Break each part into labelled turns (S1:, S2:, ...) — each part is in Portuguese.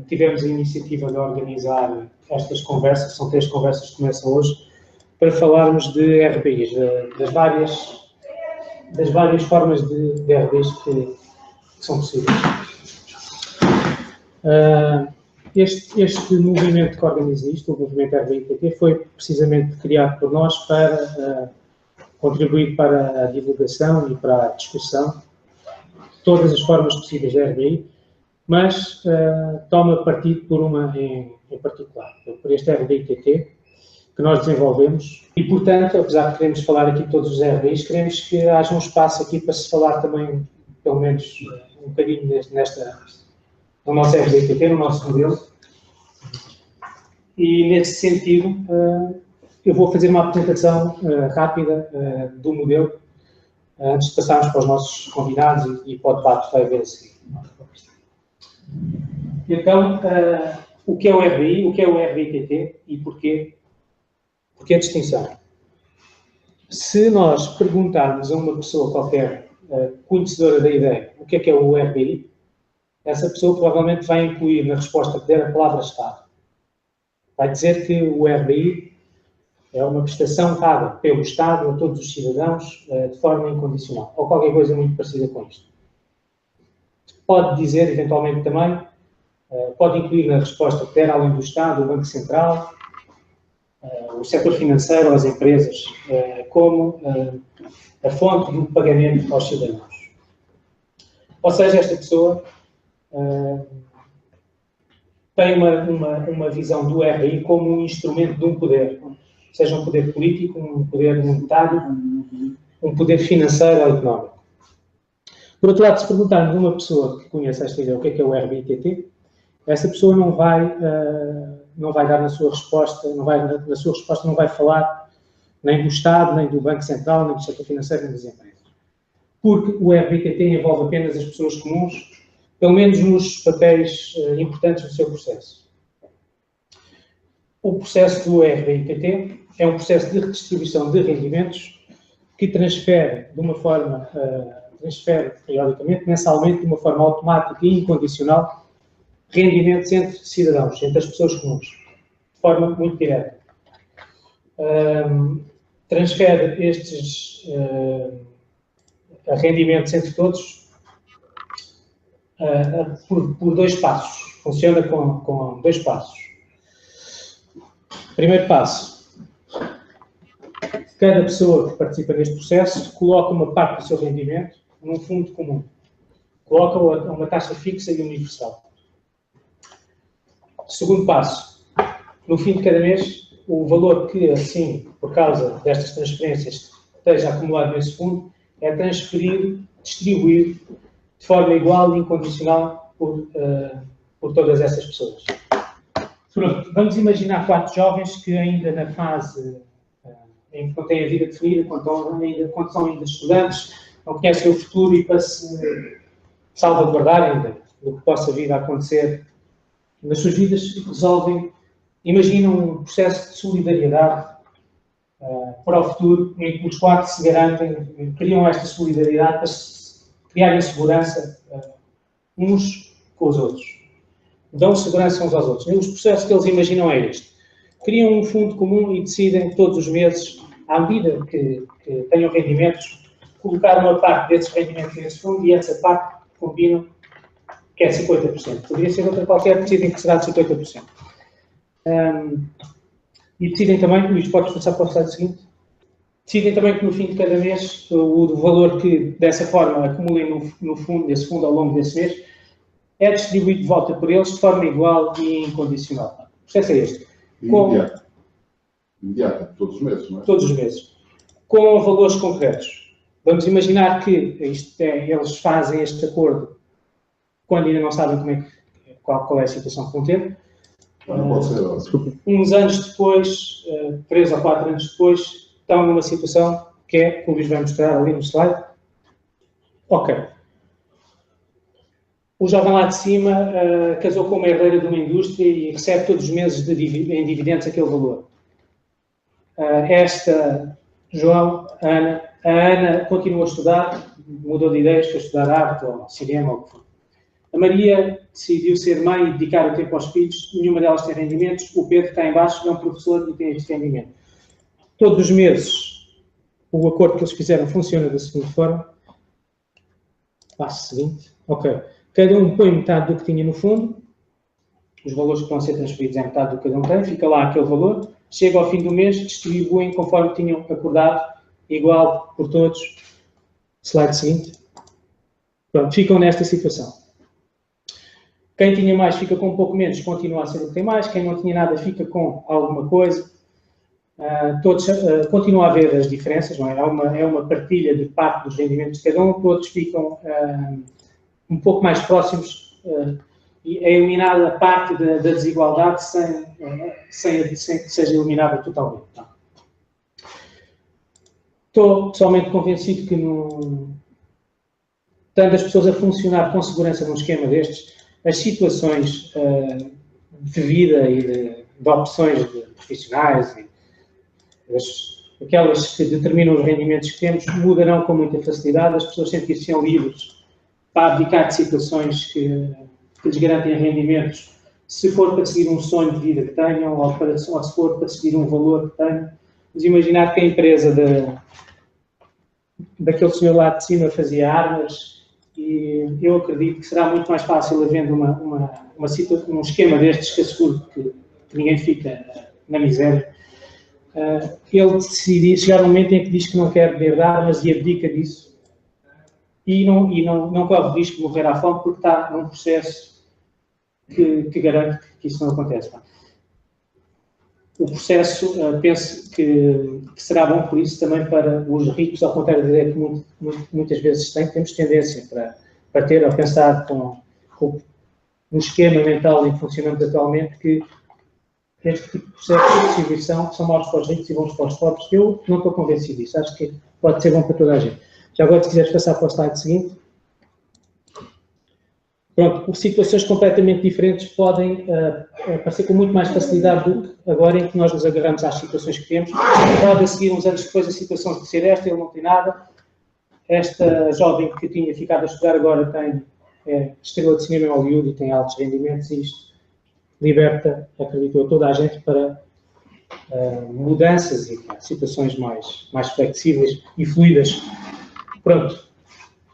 S1: tivemos a iniciativa de organizar estas conversas, são 3 conversas que começam hoje, para falarmos de RBIs, das várias formas de RBIs que são possíveis. Este movimento que organiza isto, o movimento RBI-TT, foi precisamente criado por nós para contribuir para a divulgação e para a discussão de todas as formas possíveis de RBI, mas toma partido por uma em particular, por este RBI-TT, que nós desenvolvemos. E, portanto, apesar de queremos falar aqui de todos os RBIs, queremos que haja um espaço aqui para se falar também, pelo menos, um bocadinho no nosso RBI-TT, no nosso modelo. E, nesse sentido, eu vou fazer uma apresentação rápida do modelo, antes de passarmos para os nossos convidados e para o debate que vai haver a seguir. Então, o que é o RBI, o que é o RBI-TT e porquê? Porque a distinção. Se nós perguntarmos a uma pessoa qualquer, conhecedora da ideia, o que é o RBI, essa pessoa provavelmente vai incluir na resposta que der a palavra Estado. Vai dizer que o RBI é uma prestação paga pelo Estado a todos os cidadãos de forma incondicional, ou qualquer coisa muito parecida com isto. Pode dizer, eventualmente também, pode incluir na resposta que der, além do Estado, o Banco Central, o setor financeiro, as empresas, como a fonte do pagamento aos cidadãos. Ou seja, esta pessoa tem uma visão do RBI como um instrumento de um poder, seja um poder político, um poder monetário, um poder financeiro ou económico. Por outro lado, se perguntarmos a uma pessoa que conhece esta ideia, o que é o RBI-TT, essa pessoa não vai dar na sua resposta, não vai falar nem do Estado, nem do Banco Central, nem do setor financeiro, nem das empresas. Porque o RBI-TT envolve apenas as pessoas comuns, pelo menos nos papéis importantes do seu processo. O processo do RBI-TT é um processo de redistribuição de rendimentos que transfere periodicamente, mensalmente, de uma forma automática e incondicional, rendimentos entre cidadãos, entre as pessoas comuns, de forma muito direta. Transfere estes rendimentos entre todos por 2 passos. Funciona com 2 passos. Primeiro passo. Cada pessoa que participa neste processo coloca uma parte do seu rendimento num fundo comum. Coloca-o a uma taxa fixa e universal. Segundo passo. No fim de cada mês, o valor que, assim, por causa destas transferências, esteja acumulado nesse fundo, é distribuído de forma igual e incondicional por todas essas pessoas. Pronto, vamos imaginar 4 jovens que ainda na fase em que não têm a vida definida, quando são ainda estudantes, não conhecem o futuro e para se salvaguardarem do que possa vir a acontecer nas suas vidas, imaginam um processo de solidariedade para o futuro, em que os 4 se garantem, criam esta solidariedade para criarem segurança uns com os outros. Dão segurança uns aos outros. E os processos que eles imaginam é este. Criam um fundo comum e decidem todos os meses, à medida que tenham rendimentos, colocar uma parte desses rendimentos nesse fundo e essa parte combinam que é 50%. Poderia ser outra qualquer, decidem que será de 50%. E decidem também, Luís, podes passar para o slide seguinte, decidem também que no fim de cada mês o valor que dessa forma acumulem no fundo, desse fundo ao longo desse mês, é distribuído de volta por eles de forma igual e incondicional. O processo é este.
S2: Imediato, todos os meses, não é?
S1: Todos os meses. Com valores concretos. Vamos imaginar que eles fazem este acordo quando ainda não sabem qual é a situação que vão ter. Uns anos depois, 3 ou 4 anos depois, estão numa situação que é, que o Luís vai mostrar ali no slide. Ok. O jovem lá de cima casou com uma herdeira de uma indústria e recebe todos os meses em dividendos aquele valor. A Ana continua a estudar, mudou de ideias, foi estudar arte ou cinema ou o que for. A Maria decidiu ser mãe e dedicar o tempo aos filhos, nenhuma delas tem rendimentos, o Pedro está em baixo, é um professor e tem este rendimento. Todos os meses, o acordo que eles fizeram funciona da seguinte forma. Passo seguinte. Ok. Cada um põe metade do que tinha no fundo, os valores que estão a ser transferidos é metade do que cada um tem, fica lá aquele valor, chega ao fim do mês, distribuem conforme tinham acordado, igual por todos. Slide seguinte. Pronto, ficam nesta situação. Quem tinha mais fica com um pouco menos, continua a ser o que tem mais. Quem não tinha nada fica com alguma coisa. Continua a haver as diferenças, não é? É uma partilha de parte dos rendimentos de cada um. Todos ficam um pouco mais próximos e é eliminada a parte da desigualdade sem que seja eliminada totalmente. Não. Estou totalmente convencido que, tendo as pessoas a funcionar com segurança num esquema destes, as situações de vida e de opções de profissionais, aquelas que determinam os rendimentos que temos, mudarão com muita facilidade, as pessoas sentir-se livres para abdicar de situações que lhes garantem rendimentos, se for para seguir um sonho de vida que tenham, ou se for para seguir um valor que tenham. Mas imaginar que a empresa daquele senhor lá de cima fazia armas, e eu acredito que será muito mais fácil, havendo um esquema destes que assegure que ninguém fica na miséria, ele decidir chegar um momento em que diz que não quer beber de armas e abdica disso, e não corre o risco de morrer à fome porque está num processo que garante que isso não acontece. O processo, penso que será bom por isso também para os ricos, ao contrário da ideia que muitas vezes temos tendência para ter, a pensar no esquema mental em que funcionamos atualmente, que este tipo de processo de distribuição são maus para os ricos e bons para os pobres. Eu não estou convencido disso, acho que pode ser bom para toda a gente. Já agora, se quiseres passar para o slide seguinte. Pronto, situações completamente diferentes podem aparecer com muito mais facilidade do que agora, em que nós nos agarramos às situações que temos. Pode, a seguir, uns anos depois, a situação de ser esta, ele não tem nada. Esta jovem que tinha ficado a estudar agora tem estrela de cinema em Hollywood e tem altos rendimentos, e isto liberta, acredito eu, toda a gente para mudanças e situações mais flexíveis e fluidas. Pronto,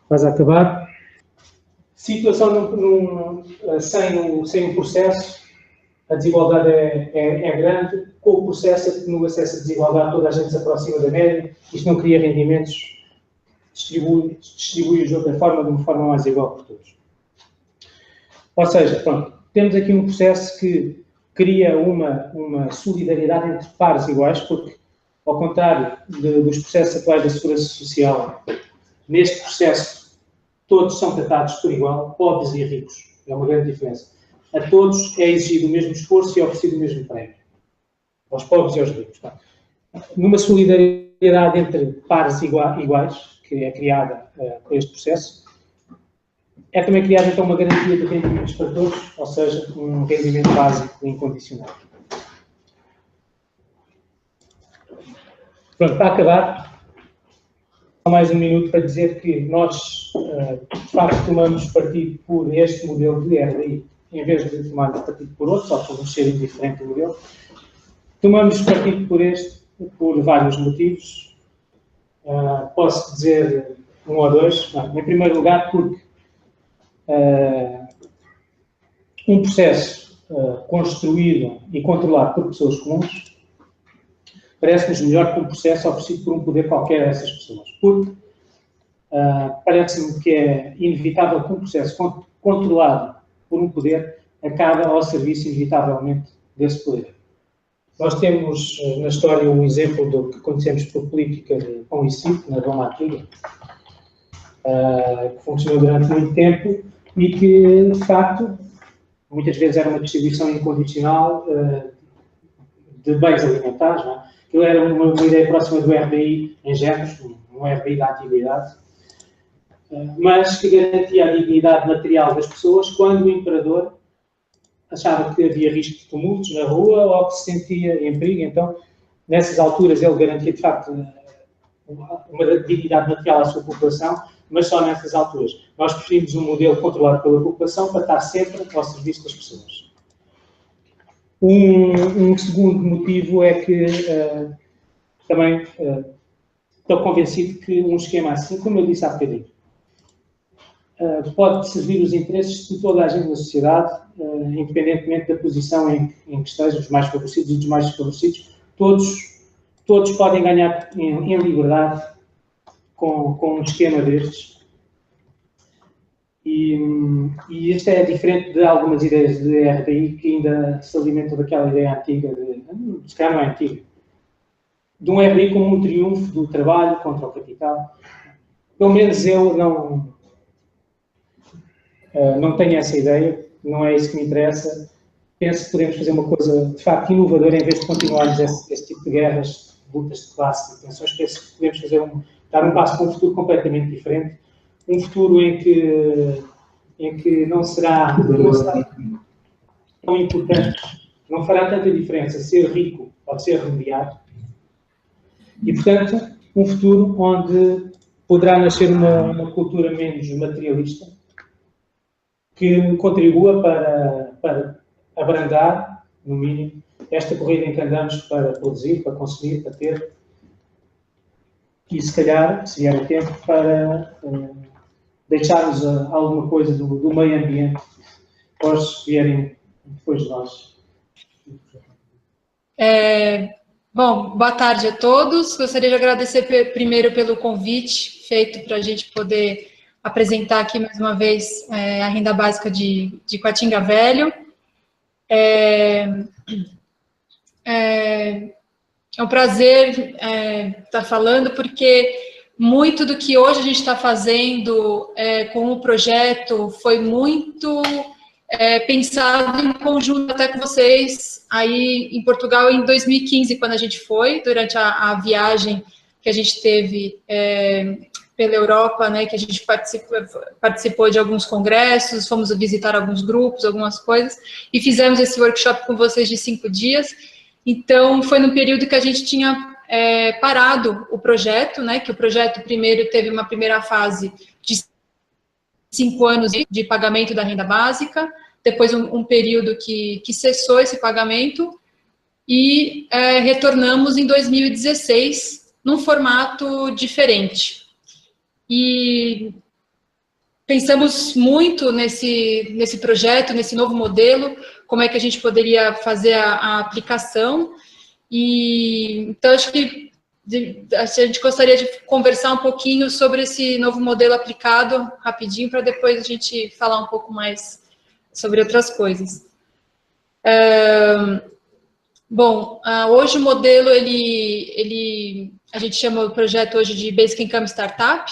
S1: vais a acabar. Situação sem um processo, a desigualdade é grande. Com o processo, no acesso à desigualdade, toda a gente se aproxima da média. Isto não cria rendimentos, distribui-os de outra forma, de uma forma mais igual por todos. Ou seja, pronto, temos aqui um processo que cria uma solidariedade entre pares iguais, porque, ao contrário dos processos atuais da Segurança Social, neste processo todos são tratados por igual, pobres e ricos. É uma grande diferença. A todos é exigido o mesmo esforço e oferecido o mesmo prémio. Aos pobres e aos ricos. Tá? Numa solidariedade entre pares iguais, que é criada por este processo, é também criada então uma garantia de rendimentos para todos, ou seja, um rendimento básico incondicional. Pronto, para acabar, mais um minuto para dizer que nós, de facto, tomamos partido por este modelo de RDI, em vez de tomarmos partido por outro, só por nos ser indiferente o modelo. Tomamos partido por este, por vários motivos. Posso dizer um ou dois. Em primeiro lugar, porque um processo construído e controlado por pessoas comuns parece-nos melhor que um processo oferecido por um poder qualquer a essas pessoas. Porque parece-me que é inevitável que um processo controlado por um poder acabe ao serviço, inevitavelmente, desse poder. Nós temos na história um exemplo do que conhecemos por política de pão e circo, na Roma Antiga, que funcionou durante muito tempo e que, de facto, muitas vezes era uma distribuição incondicional de bens alimentares, não é? Aquilo era uma ideia próxima do RDI em géneros, um RDI da atividade, mas que garantia a dignidade material das pessoas quando o imperador achava que havia risco de tumultos na rua ou que se sentia em perigo. Então, nessas alturas, ele garantia, de facto, uma dignidade material à sua população, mas só nessas alturas. Nós preferimos um modelo controlado pela população para estar sempre ao serviço das pessoas. Um segundo motivo é que também estou convencido que um esquema assim, como eu disse há bocadinho, pode servir os interesses de toda a gente na sociedade, independentemente da posição em que estejam, os mais favorecidos e dos mais desfavorecidos, todos podem ganhar em liberdade com um esquema destes. E isto é diferente de algumas ideias de RDI que ainda se alimentam daquela ideia antiga, se calhar não é antiga, de um RDI como um triunfo do trabalho contra o capital. Pelo menos eu não tenho essa ideia, não é isso que me interessa. Penso que podemos fazer uma coisa, de facto, inovadora, em vez de continuarmos esse tipo de guerras, de lutas de classe, de tensões. Penso que podemos dar um passo para um futuro completamente diferente, um futuro em que não será tão importante, não fará tanta diferença ser rico ou ser remediado. E, portanto, um futuro onde poderá nascer uma cultura menos materialista, que contribua para abrandar, no mínimo, esta corrida em que andamos para produzir, para consumir, para ter, e se calhar, se vier o tempo, para deixarmos alguma coisa do meio ambiente para os que vierem depois de nós.
S2: Bom, boa tarde a todos. Gostaria de agradecer primeiro pelo convite feito para a gente poder apresentar aqui mais uma vez a renda básica de Quatinga Velho. É um prazer estar falando, porque muito do que hoje a gente está fazendo com o projeto foi muito pensado em conjunto até com vocês aí em Portugal em 2015, quando a gente foi, durante a viagem que a gente teve pela Europa, né, que a gente participou de alguns congressos, fomos visitar alguns grupos, algumas coisas, e fizemos esse workshop com vocês de 5 dias. Então, foi no período que a gente tinha parado o projeto, né, que o projeto primeiro teve uma primeira fase de 5 anos de pagamento da renda básica, depois um período que cessou esse pagamento, e retornamos em 2016, num formato diferente. E pensamos muito nesse projeto, nesse novo modelo, como é que a gente poderia fazer a aplicação. E então, acho que a gente gostaria de conversar um pouquinho sobre esse novo modelo aplicado, rapidinho, para depois a gente falar um pouco mais sobre outras coisas. Bom, hoje o modelo, a gente chama o projeto hoje de Basic Income Startup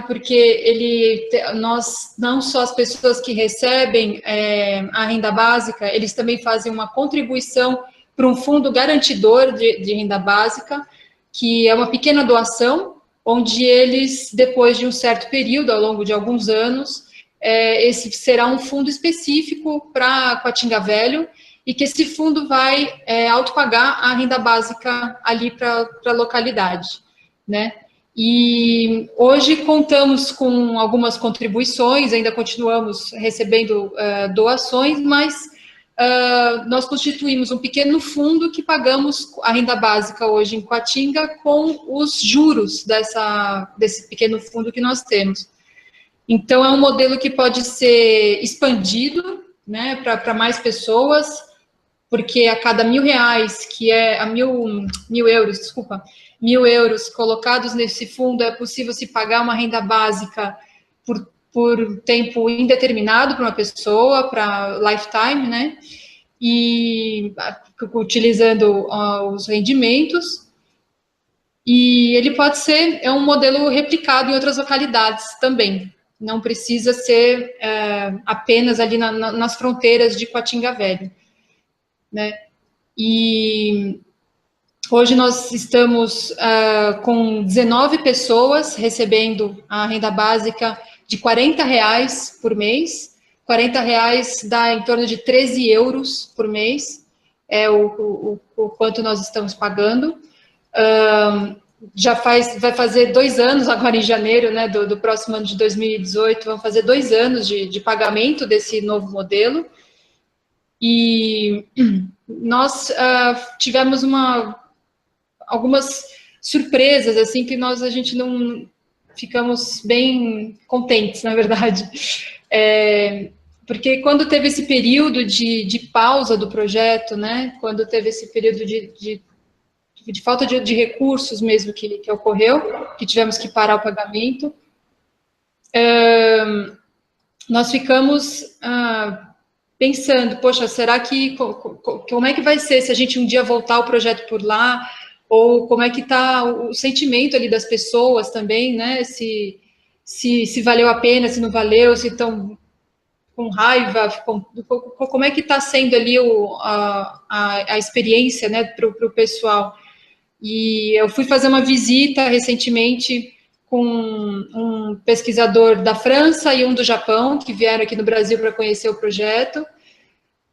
S2: porque nós, não só as pessoas que recebem a renda básica, eles também fazem uma contribuição para um fundo garantidor de renda básica, que é uma pequena doação, onde eles, depois de um certo período, ao longo de alguns anos, esse será um fundo específico para Quatinga Velho, e que esse fundo vai autopagar a renda básica ali para a localidade, né? E hoje contamos com algumas contribuições, ainda continuamos recebendo doações, mas nós constituímos um pequeno fundo que pagamos a renda básica hoje em Quatinga com os juros desse pequeno fundo que nós temos. Então, é um modelo que pode ser expandido, né, para mais pessoas, porque a cada R$1.000, que é mil euros, desculpa, 1.000 euros colocados nesse fundo, é possível se pagar uma renda básica por tempo indeterminado para uma pessoa, para lifetime, né? E utilizando os rendimentos. E ele pode ser um modelo replicado em outras localidades também. Não precisa ser apenas ali nas fronteiras de Quatinga Velho, né? E hoje nós estamos com 19 pessoas recebendo a renda básica de R$40 por mês. R$40 dá em torno de 13 euros por mês, é o quanto nós estamos pagando. vai fazer 2 anos agora em janeiro, né, do próximo ano de 2018, vão fazer 2 anos de pagamento desse novo modelo. E nós tivemos algumas surpresas, assim, que a gente não ficamos bem contentes, na verdade. Porque quando teve esse período de pausa do projeto, né, quando teve esse período de falta de recursos mesmo que ocorreu, que tivemos que parar o pagamento, nós ficamos pensando, poxa, será que, como é que vai ser se a gente um dia voltar o projeto por lá, ou como é que está o sentimento ali das pessoas também, né, se valeu a pena, se não valeu, se estão com raiva, como é que está sendo ali a experiência, né, para o pessoal. E eu fui fazer uma visita recentemente com um pesquisador da França e um do Japão, que vieram aqui no Brasil para conhecer o projeto,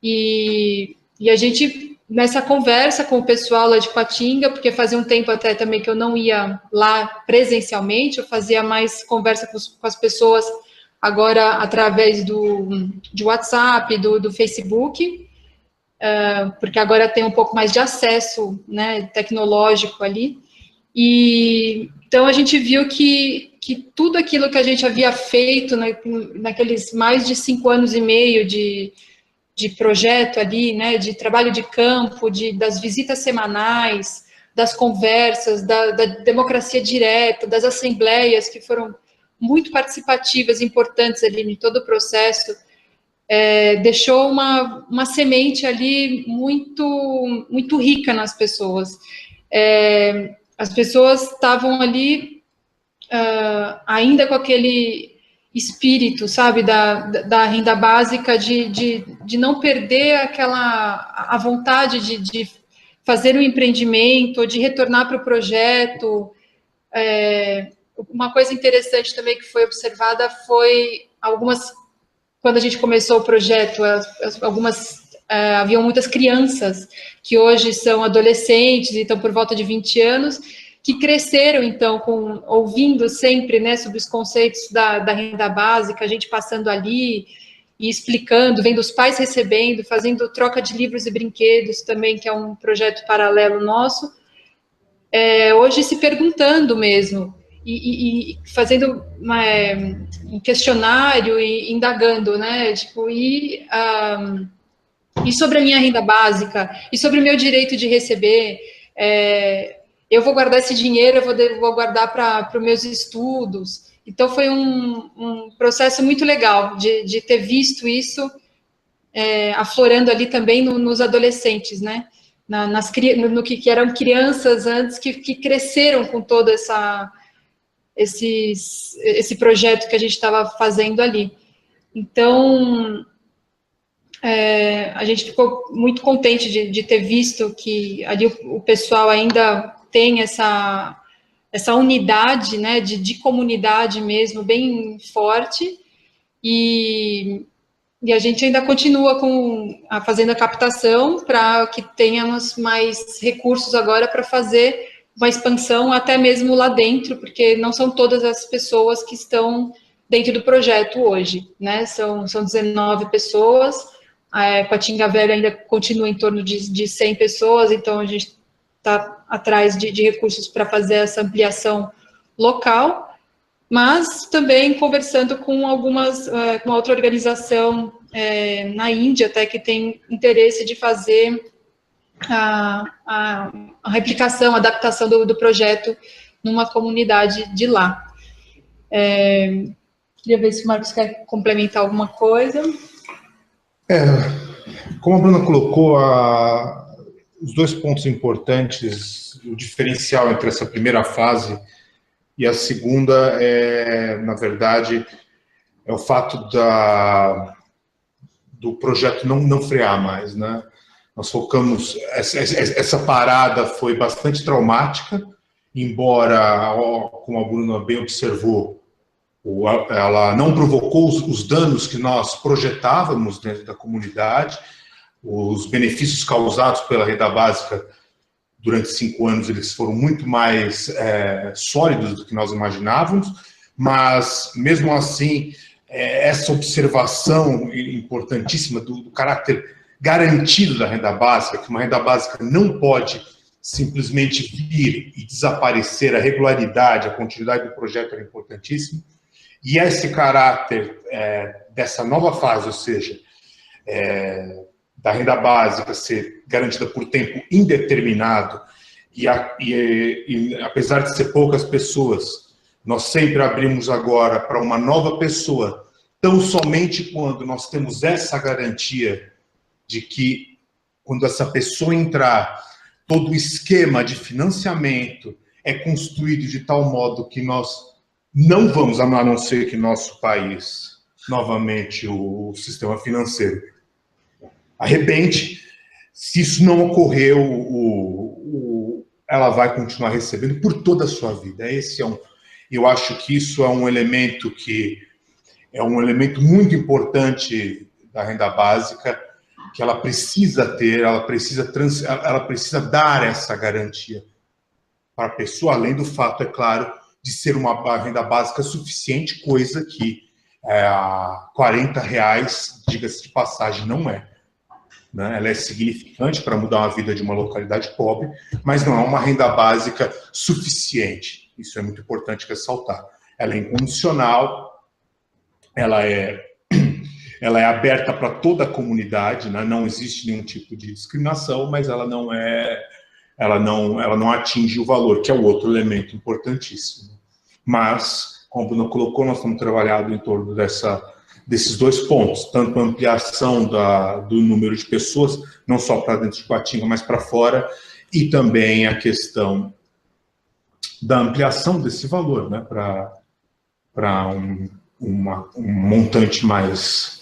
S2: e a gente, nessa conversa com o pessoal lá de Patinga, porque fazia um tempo até também que eu não ia lá presencialmente, eu fazia mais conversa com as pessoas agora através de WhatsApp, do Facebook, porque agora tem um pouco mais de acesso, né, tecnológico ali. E então a gente viu que tudo aquilo que a gente havia feito naqueles mais de 5 anos e meio de projeto ali, né, de trabalho de campo, das visitas semanais, das conversas, da democracia direta, das assembleias que foram muito participativas, importantes ali em todo o processo, deixou uma semente ali muito rica nas pessoas. As pessoas estavam ali ainda com aquele espírito, sabe, da renda básica, de não perder a vontade de fazer um empreendimento, de retornar para o projeto. Uma coisa interessante também que foi observada foi quando a gente começou o projeto, haviam muitas crianças que hoje são adolescentes e estão por volta de 20 anos, que cresceram, então, ouvindo sempre, né, sobre os conceitos da renda básica, a gente passando ali e explicando, vendo os pais recebendo, fazendo troca de livros e brinquedos também, que é um projeto paralelo nosso, hoje se perguntando mesmo, e fazendo um questionário e indagando, né, tipo, e sobre a minha renda básica, e sobre o meu direito de receber, eu vou guardar esse dinheiro, eu vou guardar para os meus estudos. Então, foi um processo muito legal de ter visto isso aflorando ali também nos adolescentes, né? No que eram crianças antes, que cresceram com todo esse projeto que a gente estava fazendo ali. Então, a gente ficou muito contente de ter visto que ali o pessoal ainda tem essa unidade, né, de comunidade mesmo, bem forte, e a gente ainda continua fazendo a captação para que tenhamos mais recursos agora para fazer uma expansão até mesmo lá dentro, porque não são todas as pessoas que estão dentro do projeto hoje, né, são 19 pessoas, a Patinga Velha ainda continua em torno de 100 pessoas, então a gente está atrás de recursos para fazer essa ampliação local, mas também conversando com com outra organização na Índia, até que tem interesse de fazer a replicação, a adaptação do projeto numa comunidade de lá. Queria ver se o Marcos quer complementar alguma coisa.
S3: Como a Bruna colocou, os 2 pontos importantes, o diferencial entre essa primeira fase e a segunda na verdade, é o fato do projeto não frear mais, né? Nós focamos, essa parada foi bastante traumática, embora, como a Bruna bem observou, ela não provocou os danos que nós projetávamos dentro da comunidade, os benefícios causados pela renda básica durante 5 anos eles foram muito mais sólidos do que nós imaginávamos, mas, mesmo assim, essa observação importantíssima do caráter garantido da renda básica, que uma renda básica não pode simplesmente vir e desaparecer, a regularidade, a continuidade do projeto era importantíssimo, e esse caráter dessa nova fase, ou seja, da renda básica ser garantida por tempo indeterminado, e apesar de ser poucas pessoas, nós sempre abrimos agora para uma nova pessoa, tão somente quando nós temos essa garantia de que, quando essa pessoa entrar, todo o esquema de financiamento é construído de tal modo que nós não vamos, a não ser que nosso país, novamente, o sistema financeiro, arrebente. Se isso não ocorreu, ela vai continuar recebendo por toda a sua vida. Eu acho que isso é um elemento muito importante da renda básica, que ela precisa ter, ela precisa dar essa garantia para a pessoa, além do fato, é claro, de ser uma renda básica suficiente, coisa que R$40, diga-se de passagem, não é. Né? Ela é significante para mudar a vida de uma localidade pobre, mas não é uma renda básica suficiente. Isso é muito importante ressaltar. Ela é incondicional, ela é aberta para toda a comunidade, né? Não existe nenhum tipo de discriminação, mas ela não atinge o valor, que é o outro elemento importantíssimo. Mas, como o Bruno colocou, nós estamos trabalhando em torno desses 2 pontos, tanto a ampliação do número de pessoas, não só para dentro de Guatinga, mas para fora, e também a questão da ampliação desse valor, né? Para um montante mais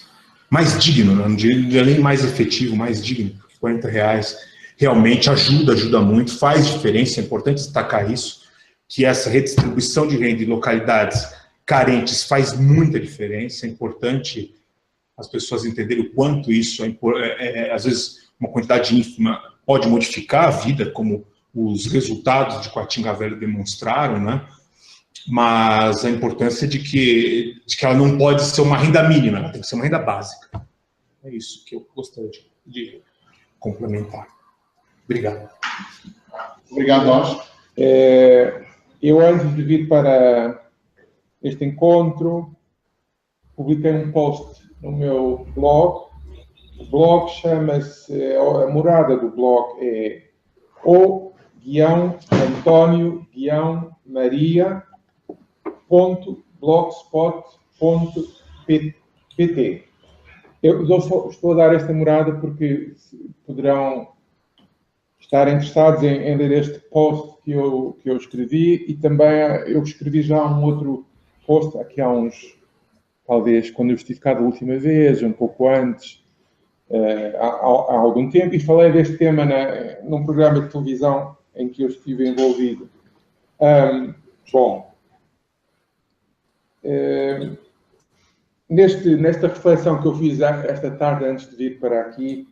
S3: digno, não diria nem mais efetivo, mais digno, porque R$40 realmente ajuda muito, faz diferença, é importante destacar isso, que essa redistribuição de renda em localidades carentes faz muita diferença, é importante as pessoas entenderem o quanto isso às vezes, uma quantidade ínfima pode modificar a vida, como os resultados de Guatinga Velho demonstraram, né? Mas a importância de que ela não pode ser uma renda mínima, ela tem que ser uma renda básica. É isso que eu gostaria de complementar. Obrigado.
S4: Obrigado, nós. Eu, antes de vir para este encontro, publiquei um post no meu blog. O blog chama-se, a morada do blog é o-antonio-maria.blogspot.pt. Eu estou a dar esta morada porque poderão estar interessados em ler este post que eu escrevi, e também eu escrevi já um outro post aqui há talvez quando eu estive cá da última vez, um pouco antes, há algum tempo, e falei deste tema num programa de televisão em que eu estive envolvido. Nesta reflexão que eu fiz esta tarde antes de vir para aqui,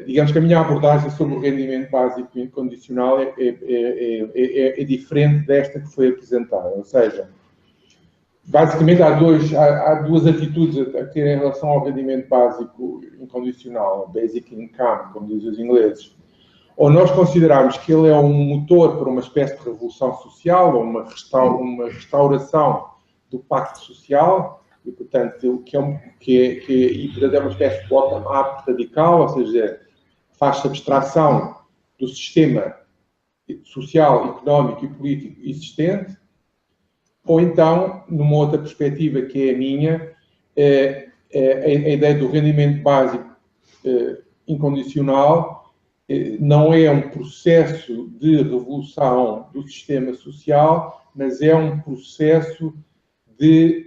S4: digamos que a minha abordagem sobre o rendimento básico incondicional é diferente desta que foi apresentada. Ou seja, basicamente há duas atitudes a ter em relação ao rendimento básico incondicional, basic income, como dizem os ingleses. Ou nós considerarmos que ele é um motor para uma espécie de revolução social, ou uma restauração do pacto social, e, portanto, que é uma espécie de bottom-up radical, ou seja, faz-se abstração do sistema social, económico e político existente. Ou então, numa outra perspectiva que é a minha, a ideia do rendimento básico incondicional não é um processo de revolução do sistema social, mas é um processo de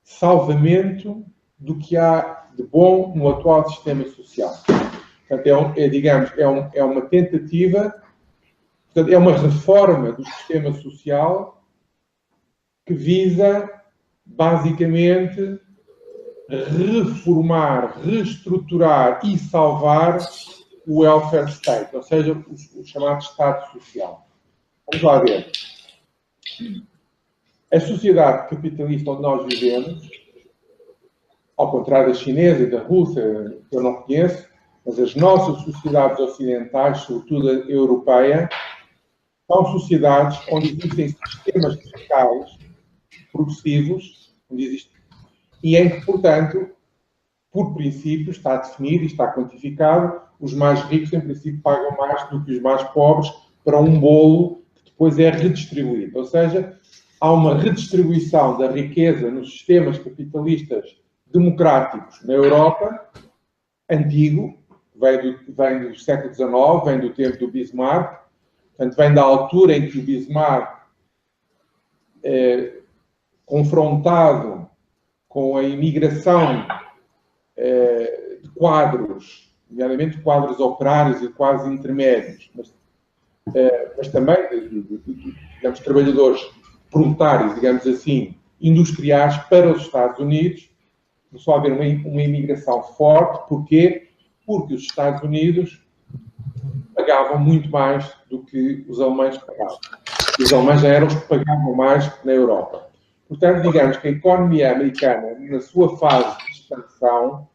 S4: salvamento do que há de bom no atual sistema social. Portanto, é uma tentativa, portanto, é uma reforma do sistema social que visa, basicamente, reformar, reestruturar e salvar o welfare state, ou seja, o chamado Estado Social. Vamos lá ver. A sociedade capitalista onde nós vivemos, ao contrário da chinesa e da russa, que eu não conheço, mas as nossas sociedades ocidentais, sobretudo a europeia, são sociedades onde existem sistemas fiscais progressivos, e em que, portanto, por princípio, está definido e está quantificado, os mais ricos, em princípio, pagam mais do que os mais pobres para um bolo que depois é redistribuído. Ou seja, há uma redistribuição da riqueza nos sistemas capitalistas democráticos na Europa, antigo, vem do século XIX, vem do tempo do Bismarck, portanto, vem da altura em que o Bismarck, confrontado com a imigração de quadros, nomeadamente quadros operários e quadros intermédios, mas também, digamos, trabalhadores proletários, digamos assim, industriais para os Estados Unidos, começou a haver uma imigração forte. Porquê? Porque os Estados Unidos pagavam muito mais do que os alemães pagavam. E os alemães já eram os que pagavam mais na Europa. Portanto, digamos que a economia americana, na sua fase de expansão,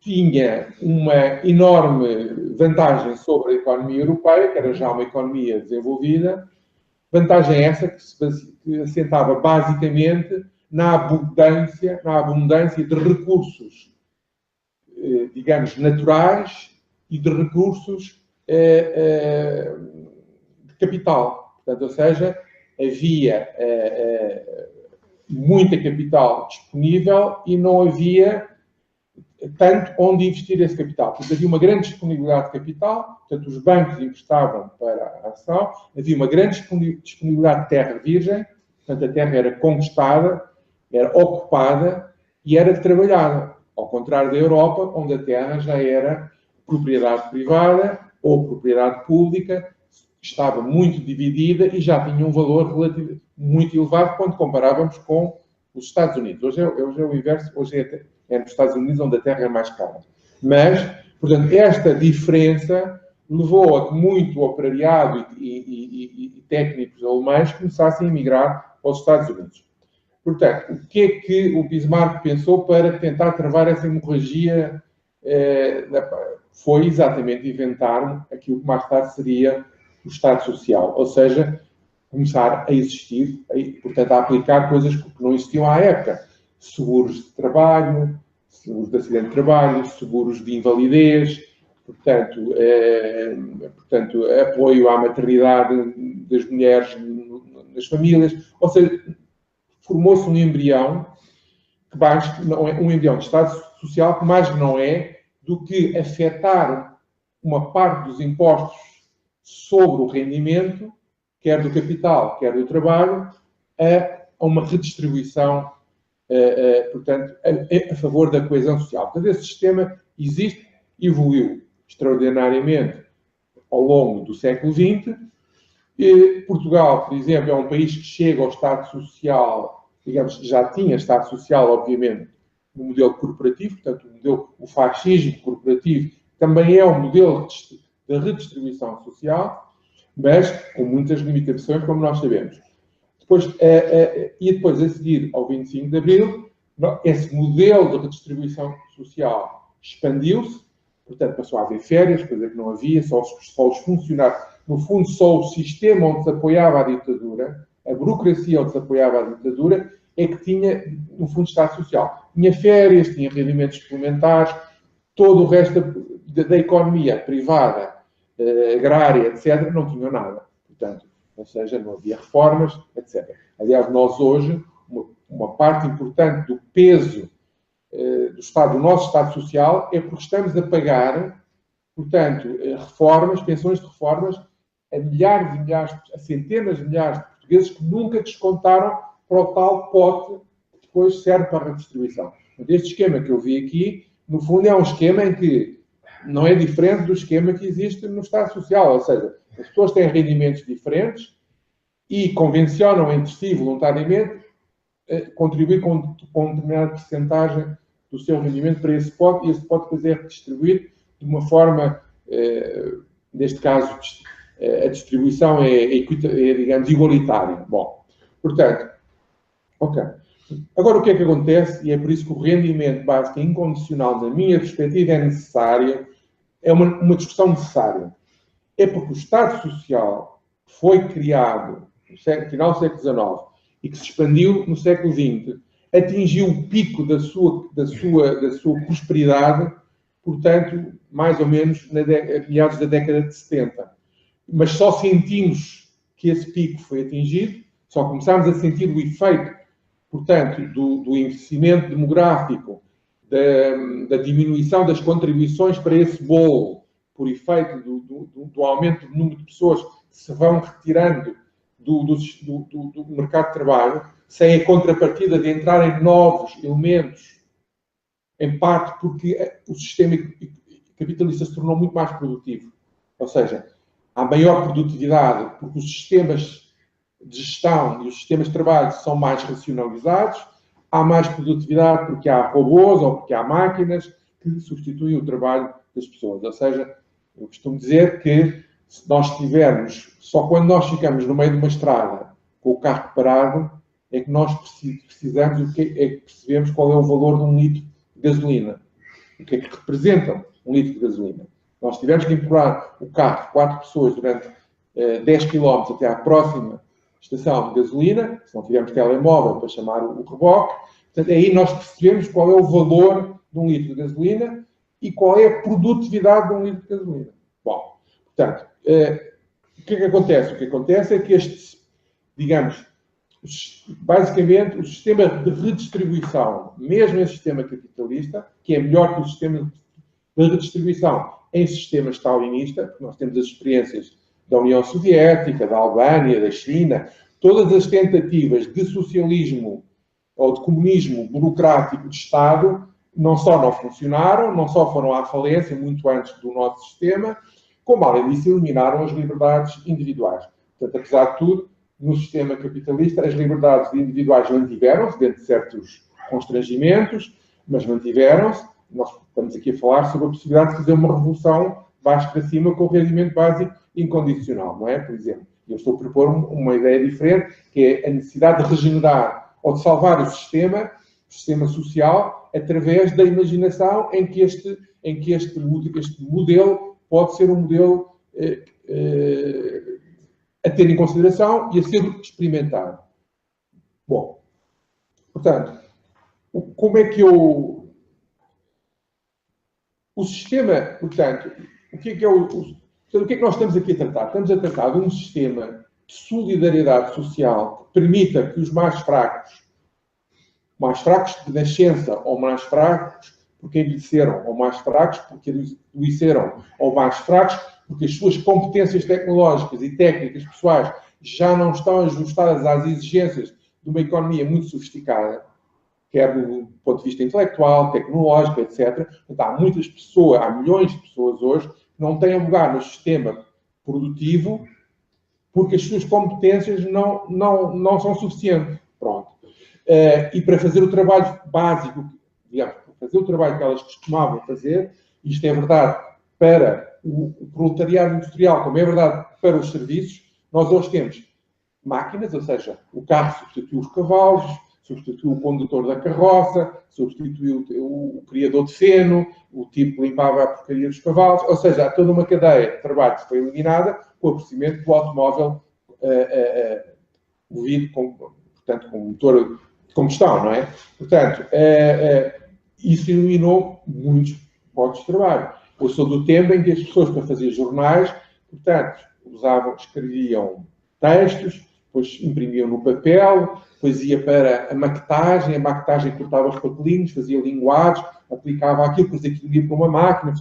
S4: tinha uma enorme vantagem sobre a economia europeia, que era já uma economia desenvolvida, vantagem essa que assentava basicamente na abundância de recursos, digamos, naturais e de recursos de capital. Portanto, ou seja, havia muita capital disponível e não havia tanto onde investir esse capital. Portanto, havia uma grande disponibilidade de capital, portanto, os bancos emprestavam para a ação, havia uma grande disponibilidade de terra virgem, portanto, a terra era conquistada, era ocupada e era trabalhada, ao contrário da Europa, onde a terra já era propriedade privada ou propriedade pública, estava muito dividida e já tinha um valor relativo muito elevado quando comparávamos com os Estados Unidos. Hoje é o inverso, hoje é nos Estados Unidos onde a terra é mais cara. Mas, portanto, esta diferença levou a que muito operariado e técnicos alemães começassem a emigrar aos Estados Unidos. Portanto, o que é que o Bismarck pensou para tentar travar essa hemorragia? Foi exatamente inventar aquilo que mais tarde seria o Estado Social, ou seja, começar a existir, portanto, a aplicar coisas que não existiam à época. Seguros de trabalho, seguros de acidente de trabalho, seguros de invalidez, portanto, apoio à maternidade das mulheres nas famílias, ou seja, formou-se um embrião que não é um embrião de Estado Social que mais não é do que afetar uma parte dos impostos sobre o rendimento, quer do capital, quer do trabalho, a uma redistribuição, portanto, a favor da coesão social. Portanto, esse sistema existe, evoluiu extraordinariamente ao longo do século XX. Portugal, por exemplo, é um país que chega ao Estado Social, digamos, já tinha Estado Social, obviamente, no modelo corporativo, portanto, o fascismo corporativo também é um modelo de redistribuição social, mas com muitas limitações, como nós sabemos. Depois, a seguir ao 25 de Abril, esse modelo de redistribuição social expandiu-se, portanto, passou a haver férias, coisa que não havia, só os funcionários, no fundo, só o sistema onde se apoiava a ditadura, a burocracia onde se apoiava a ditadura, é que tinha, no fundo, Estado Social. Tinha férias, tinha rendimentos suplementares, todo o resto da economia privada, agrária, etc., não tinham nada. Portanto, ou seja, não havia reformas, etc. Aliás, nós hoje, uma parte importante do peso do nosso Estado Social é porque estamos a pagar, portanto, reformas, pensões de reformas a milhares e milhares, a centenas de milhares de portugueses que nunca descontaram para o tal pote que depois serve para a redistribuição. Este esquema que eu vi aqui, no fundo, é um esquema em que não é diferente do esquema que existe no Estado Social, ou seja, as pessoas têm rendimentos diferentes e convencionam entre si voluntariamente contribuir com determinada percentagem do seu rendimento para esse pote, e esse pote depois é redistribuído de uma forma neste caso, a distribuição é, digamos, igualitária. Bom, portanto, ok. Agora, o que é que acontece? E é por isso que o rendimento básico incondicional, na minha perspectiva, é necessário, é uma discussão necessária. É porque o Estado Social foi criado no final do século XIX e que se expandiu no século XX, atingiu o pico da sua prosperidade, portanto, mais ou menos a meados da década de 70. Mas só sentimos que esse pico foi atingido, só começámos a sentir o efeito, portanto, do envelhecimento demográfico, da diminuição das contribuições para esse bolo, por efeito do aumento do número de pessoas que se vão retirando do mercado de trabalho, sem a contrapartida de entrarem novos elementos, em parte porque o sistema capitalista se tornou muito mais produtivo. Ou seja, há maior produtividade porque os sistemas de gestão e os sistemas de trabalho são mais racionalizados, há mais produtividade porque há robôs ou porque há máquinas que substituem o trabalho das pessoas. Ou seja, eu costumo dizer que se nós tivermos, só quando nós ficamos no meio de uma estrada com o carro parado, é que nós precisamos, é que percebemos qual é o valor de um litro de gasolina. O que é que representa um litro de gasolina? Nós tivemos que empurrar o carro, 4 pessoas, durante 10 km até à próxima estação de gasolina, se não tivermos telemóvel para chamar o reboque. Portanto, aí nós percebemos qual é o valor de um litro de gasolina e qual é a produtividade de um litro de gasolina. Bom, portanto, o que é que acontece? O que acontece é que digamos, basicamente, o sistema de redistribuição, mesmo em sistema capitalista, que é melhor que o sistema de redistribuição em sistema stalinista, porque nós temos as experiências da União Soviética, da Albânia, da China, todas as tentativas de socialismo ou de comunismo burocrático de Estado não só não funcionaram, não só foram à falência muito antes do nosso sistema, como, além disso, eliminaram as liberdades individuais. Portanto, apesar de tudo, no sistema capitalista, as liberdades individuais mantiveram-se, dentro de certos constrangimentos, mas mantiveram-se. Nós estamos aqui a falar sobre a possibilidade de fazer uma revolução baixo para cima com o rendimento básico incondicional, não é? Por exemplo, eu estou a propor uma ideia diferente, que é a necessidade de regenerar ou de salvar o sistema social, através da imaginação em que este modelo pode ser um modelo a ter em consideração e a ser experimentado. Bom, portanto, como é que o sistema, portanto, o que é que nós estamos aqui a tratar? Estamos a tratar de um sistema de solidariedade social que permita que os mais fracos de nascença, ou mais fracos porque envelheceram, ou mais fracos porque adoeceram, ou mais fracos porque as suas competências tecnológicas e técnicas pessoais já não estão ajustadas às exigências de uma economia muito sofisticada, quer do ponto de vista intelectual, tecnológico, etc. Portanto, há muitas pessoas, há milhões de pessoas hoje que não têm lugar no sistema produtivo porque as suas competências não são suficientes. Pronto. E para fazer o trabalho básico, digamos, para fazer o trabalho que elas costumavam fazer, isto é verdade para o proletariado industrial, como é verdade para os serviços, nós hoje temos máquinas, ou seja, o carro substitui os cavalos, substitui o condutor da carroça, substitui o criador de feno, o tipo que limpava a porcaria dos cavalos, ou seja, há toda uma cadeia de trabalho que foi eliminada com o aparecimento do automóvel movido portanto, com motor de combustão, não é? Portanto, isso eliminou muitos postos de trabalho. Eu sou do tempo em que as pessoas, para fazer jornais, portanto, escreviam textos, depois imprimiam no papel, depois ia para a maquetagem cortava os papelinhos, fazia linguados, aplicava aquilo, depois aquilo ia para uma máquina,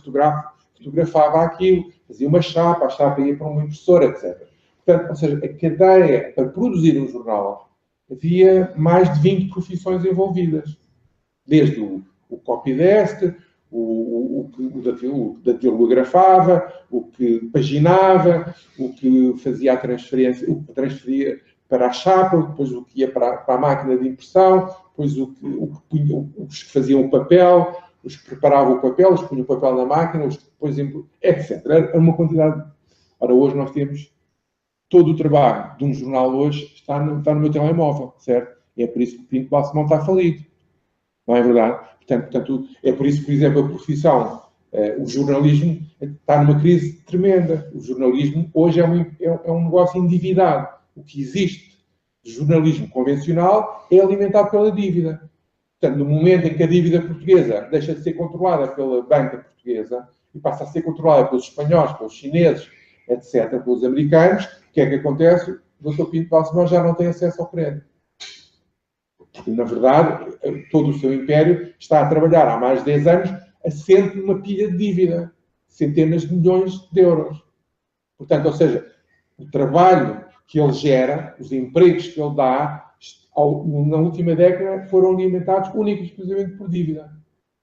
S4: fotografava aquilo, fazia uma chapa, a chapa ia para uma impressora, etc. Portanto, ou seja, a cadeia para produzir um jornal, havia mais de 20 profissões envolvidas. Desde o copydesk, o que datilografava, o que paginava, o que fazia a transferência, o que transferia para a chapa, depois o que ia para a máquina de impressão, depois os que faziam o papel, os que preparavam o papel, os que punham o papel na máquina, os que depois, etc. Era uma quantidade. Ora, hoje nós temos todo o trabalho de um jornal hoje está no meu telemóvel, certo? E é por isso que o Pinto Balsemão está falido. Não é verdade? Portanto, é por isso que, por exemplo, a profissão, o jornalismo está numa crise tremenda. O jornalismo hoje é um negócio endividado. O que existe de jornalismo convencional é alimentado pela dívida. Portanto, no momento em que a dívida portuguesa deixa de ser controlada pela banca portuguesa e passa a ser controlada pelos espanhóis, pelos chineses, etc., pelos americanos, o que é que acontece? O Dr. Pinto Balsemão já não tem acesso ao crédito. Porque, na verdade, todo o seu império está a trabalhar há mais de 10 anos assente numa pilha de dívida. Centenas de milhões de euros. Portanto, ou seja, o trabalho que ele gera, os empregos que ele dá, na última década foram alimentados única e exclusivamente por dívida.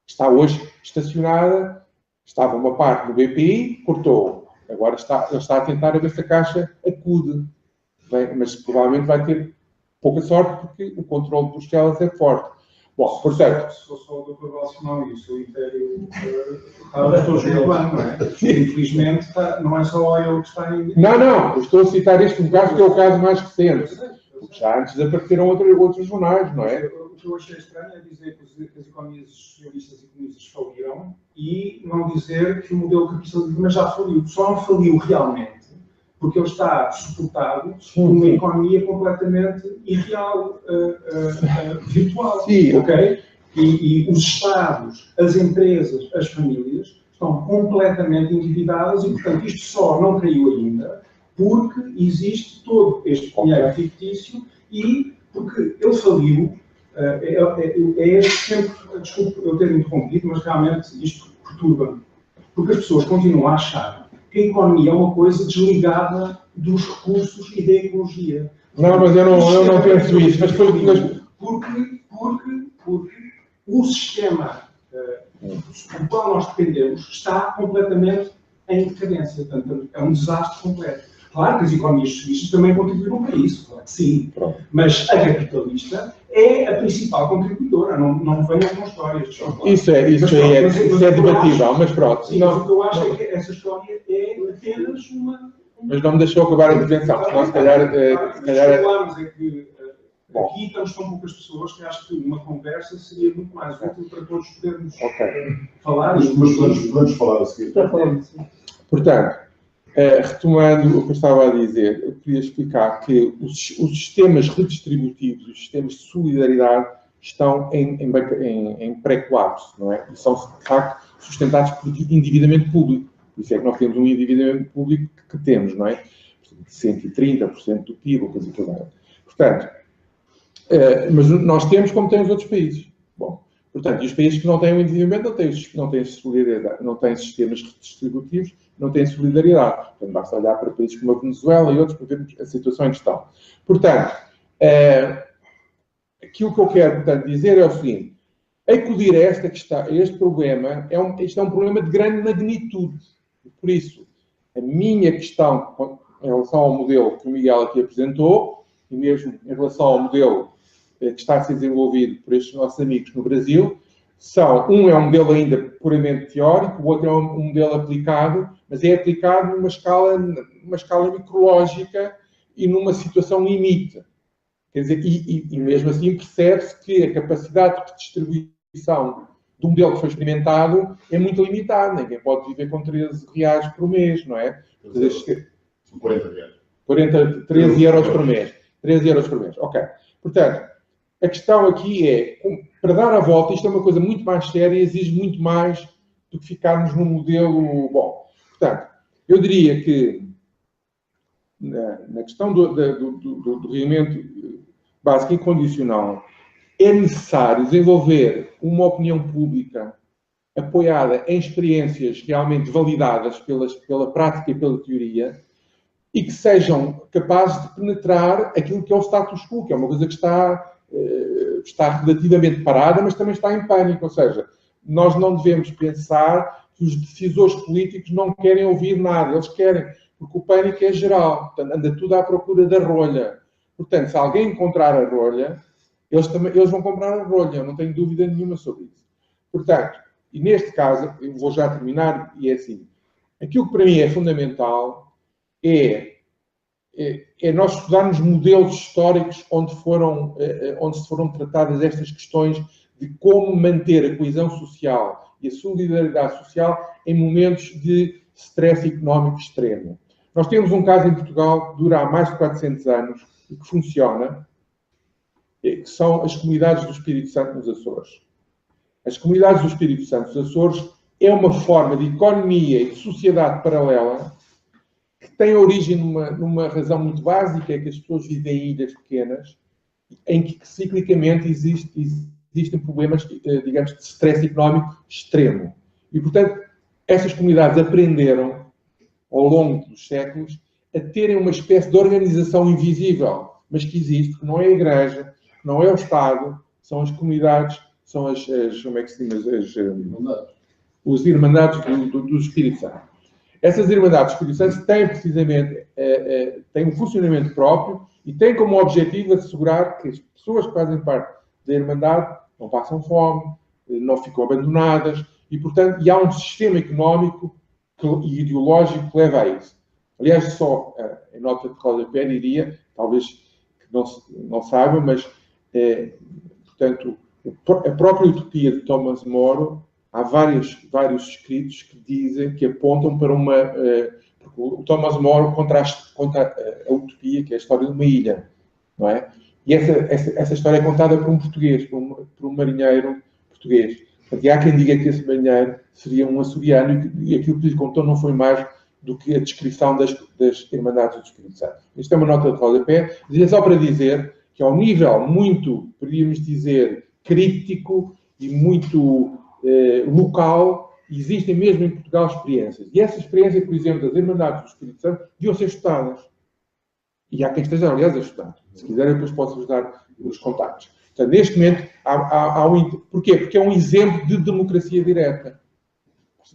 S4: Está hoje estacionada, estava uma parte no BPI, cortou. Agora ele está a tentar ver se a Caixa acude. Bem, mas provavelmente vai ter pouca sorte porque o controle de Bruxelas é forte. Bom, portanto...
S5: Se fosse só o Dr. Balsemão e o seu império, estava todos no plano, não é? Infelizmente, não é só ele que está em...
S4: Não, eu estou a citar este caso que é o caso mais recente. Já antes apareceram outros jornais, não é?
S5: O que eu achei estranho é dizer que as economias socialistas e comunistas faliram e não dizer que o modelo capitalista mas já faliu. Só não faliu realmente porque ele está suportado por uma economia completamente irreal, virtual.
S4: Sim.
S5: Ok? E os Estados, as empresas, as famílias estão completamente endividadas e, portanto, isto só não caiu ainda porque existe todo este dinheiro fictício e porque ele faliu. Sempre, desculpe eu ter interrompido, mas realmente isto perturba-me. Porque as pessoas continuam a achar que a economia é uma coisa desligada dos recursos e da ecologia.
S4: Não, mas eu não penso isso. Mas
S5: porque o sistema do qual nós dependemos está completamente em decadência. Portanto, é um desastre completo. Claro que as economias socialistas também contribuíram para isso, claro que sim. Mas a capitalista é a principal contribuidora, não venham com histórias.
S4: Isso é debatível, mas pronto.
S5: Sim, mas o que eu acho é que essa história é apenas uma...
S4: Mas não me deixou acabar a intervenção, senão se calhar...
S5: é que aqui estamos com poucas pessoas que acho que uma conversa seria muito mais útil para todos podermos falar.
S6: Mas vamos falar a seguir.
S4: Portanto, retomando o que eu estava a dizer, eu queria explicar que os sistemas redistributivos, os sistemas de solidariedade estão em pré-colapso, não é? E são, de facto, sustentados por endividamento público. Por isso é que nós temos um endividamento público que temos, não é? De 130% do PIB, ou coisa que eu. Portanto, mas nós temos como têm os outros países. Bom, portanto, e os países que não têm o endividamento não têm solidariedade, não têm sistemas redistributivos, não têm solidariedade. Portanto, basta olhar para países como a Venezuela e outros para vermos a situação em que estão. Portanto, aquilo que eu quero, portanto, dizer é o seguinte: acudir a este problema isto é um problema de grande magnitude. Por isso, a minha questão em relação ao modelo que o Miguel aqui apresentou, e mesmo em relação ao modelo que está a ser desenvolvido por estes nossos amigos no Brasil, um é um modelo ainda puramente teórico, o outro é um modelo aplicado, mas é aplicado numa escala micrológica e numa situação limite. Quer dizer, e mesmo assim percebe-se que a capacidade de distribuição do modelo que foi experimentado é muito limitada. Ninguém pode viver com 13 reais por mês, não é?
S6: São 40 reais.
S4: 13 euros por mês. 13 euros por mês, ok. Portanto, a questão aqui é, para dar a volta, isto é uma coisa muito mais séria e exige muito mais do que ficarmos num modelo bom. Portanto, eu diria que na questão do rendimento básico incondicional é necessário desenvolver uma opinião pública apoiada em experiências realmente validadas pela prática e pela teoria e que sejam capazes de penetrar aquilo que é o status quo, que é uma coisa que está relativamente parada, mas também está em pânico. Ou seja, nós não devemos pensar que os decisores políticos não querem ouvir nada. Eles querem, porque o pânico é geral. Portanto, anda tudo à procura da rolha. Portanto, se alguém encontrar a rolha, eles vão comprar a rolha. Eu não tenho dúvida nenhuma sobre isso. Portanto, E neste caso, eu vou já terminar, e é assim, aquilo que para mim é fundamental é nós estudarmos modelos históricos onde se foram tratadas estas questões de como manter a coesão social e a solidariedade social em momentos de stress económico extremo. Nós temos um caso em Portugal que dura há mais de 400 anos e que funciona, que são as comunidades do Espírito Santo nos Açores. As comunidades do Espírito Santo nos Açores é uma forma de economia e de sociedade paralela que tem origem numa razão muito básica, é que as pessoas vivem em ilhas pequenas, em que ciclicamente existem problemas, digamos, de stress económico extremo. E, portanto, essas comunidades aprenderam, ao longo dos séculos, a terem uma espécie de organização invisível, mas que existe, que não é a Igreja, que não é o Estado, são as comunidades, são como é que se chama? Os Irmandades do Espírito Santo. Essas Irmandades do Espírito Santo têm precisamente têm um funcionamento próprio e têm como objetivo assegurar que as pessoas que fazem parte da Irmandade não passam fome, não ficam abandonadas e, portanto, há um sistema económico e ideológico que leva a isso. Aliás, só em nota de rodapé diria, talvez que não saibam, mas, portanto, a própria utopia de Thomas More, há vários escritos que dizem, que apontam para uma... o Thomas More contra a utopia, que é a história de uma ilha, não é? E essa história é contada por um português, por um marinheiro português. Porque há quem diga que esse marinheiro seria um açoriano e aquilo que lhe contou não foi mais do que a descrição das Irmandades do Espírito Santo. Isto é uma nota de rodapé, só para dizer que ao nível muito, podíamos dizer, críptico e muito local, existem mesmo em Portugal experiências. E essa experiência, por exemplo, das Irmandades do Espírito Santo, deviam ser estudadas. E há quem esteja, aliás, a estudar. Se quiserem, depois posso-vos dar os contactos. Portanto, neste momento, porquê? Porque é um exemplo de democracia direta.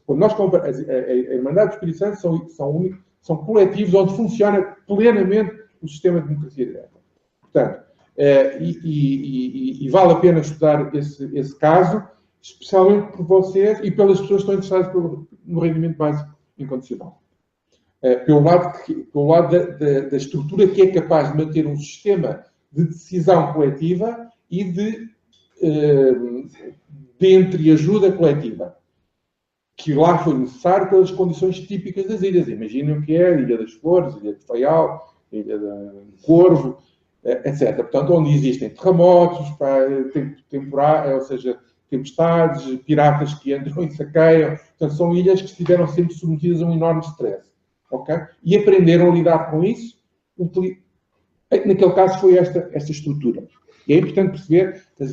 S4: Quando nós comparamos, a Irmandade do Espírito Santo são coletivos onde funciona plenamente o sistema de democracia direta. Portanto, e vale a pena estudar esse caso, especialmente por vocês e pelas pessoas que estão interessadas no rendimento básico incondicional. Pelo lado da estrutura que é capaz de manter um sistema de decisão coletiva e de entreajuda coletiva, que lá foi necessário pelas condições típicas das ilhas. Imaginem o que é a Ilha das Flores, a Ilha de Faial, a Ilha do Corvo, etc. Portanto, onde existem terremotos, ou seja, tempestades, piratas que entram e saqueiam. Portanto, são ilhas que estiveram sempre submetidas a um enorme stress. Okay? E aprenderam a lidar com isso. Naquele caso foi esta estrutura. E é importante perceber que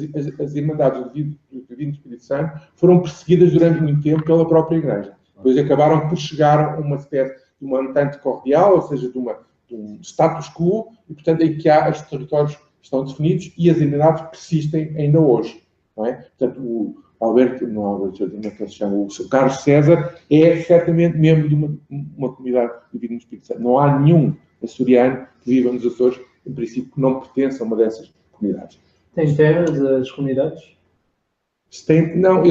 S4: as Irmandades do Divino Espírito Santo foram perseguidas durante muito tempo pela própria Igreja. Depois acabaram por chegar a uma espécie de uma entente cordial, ou seja, de um status quo, e portanto aí que os territórios estão definidos e as Irmandades persistem ainda hoje. Não é? Portanto, o Carlos César é certamente membro de uma comunidade do Divino Espírito Santo. Não há nenhum açoriano que viva nos Açores, em princípio, que não pertença a uma dessas comunidades.
S1: Tem terras as comunidades?
S4: Não,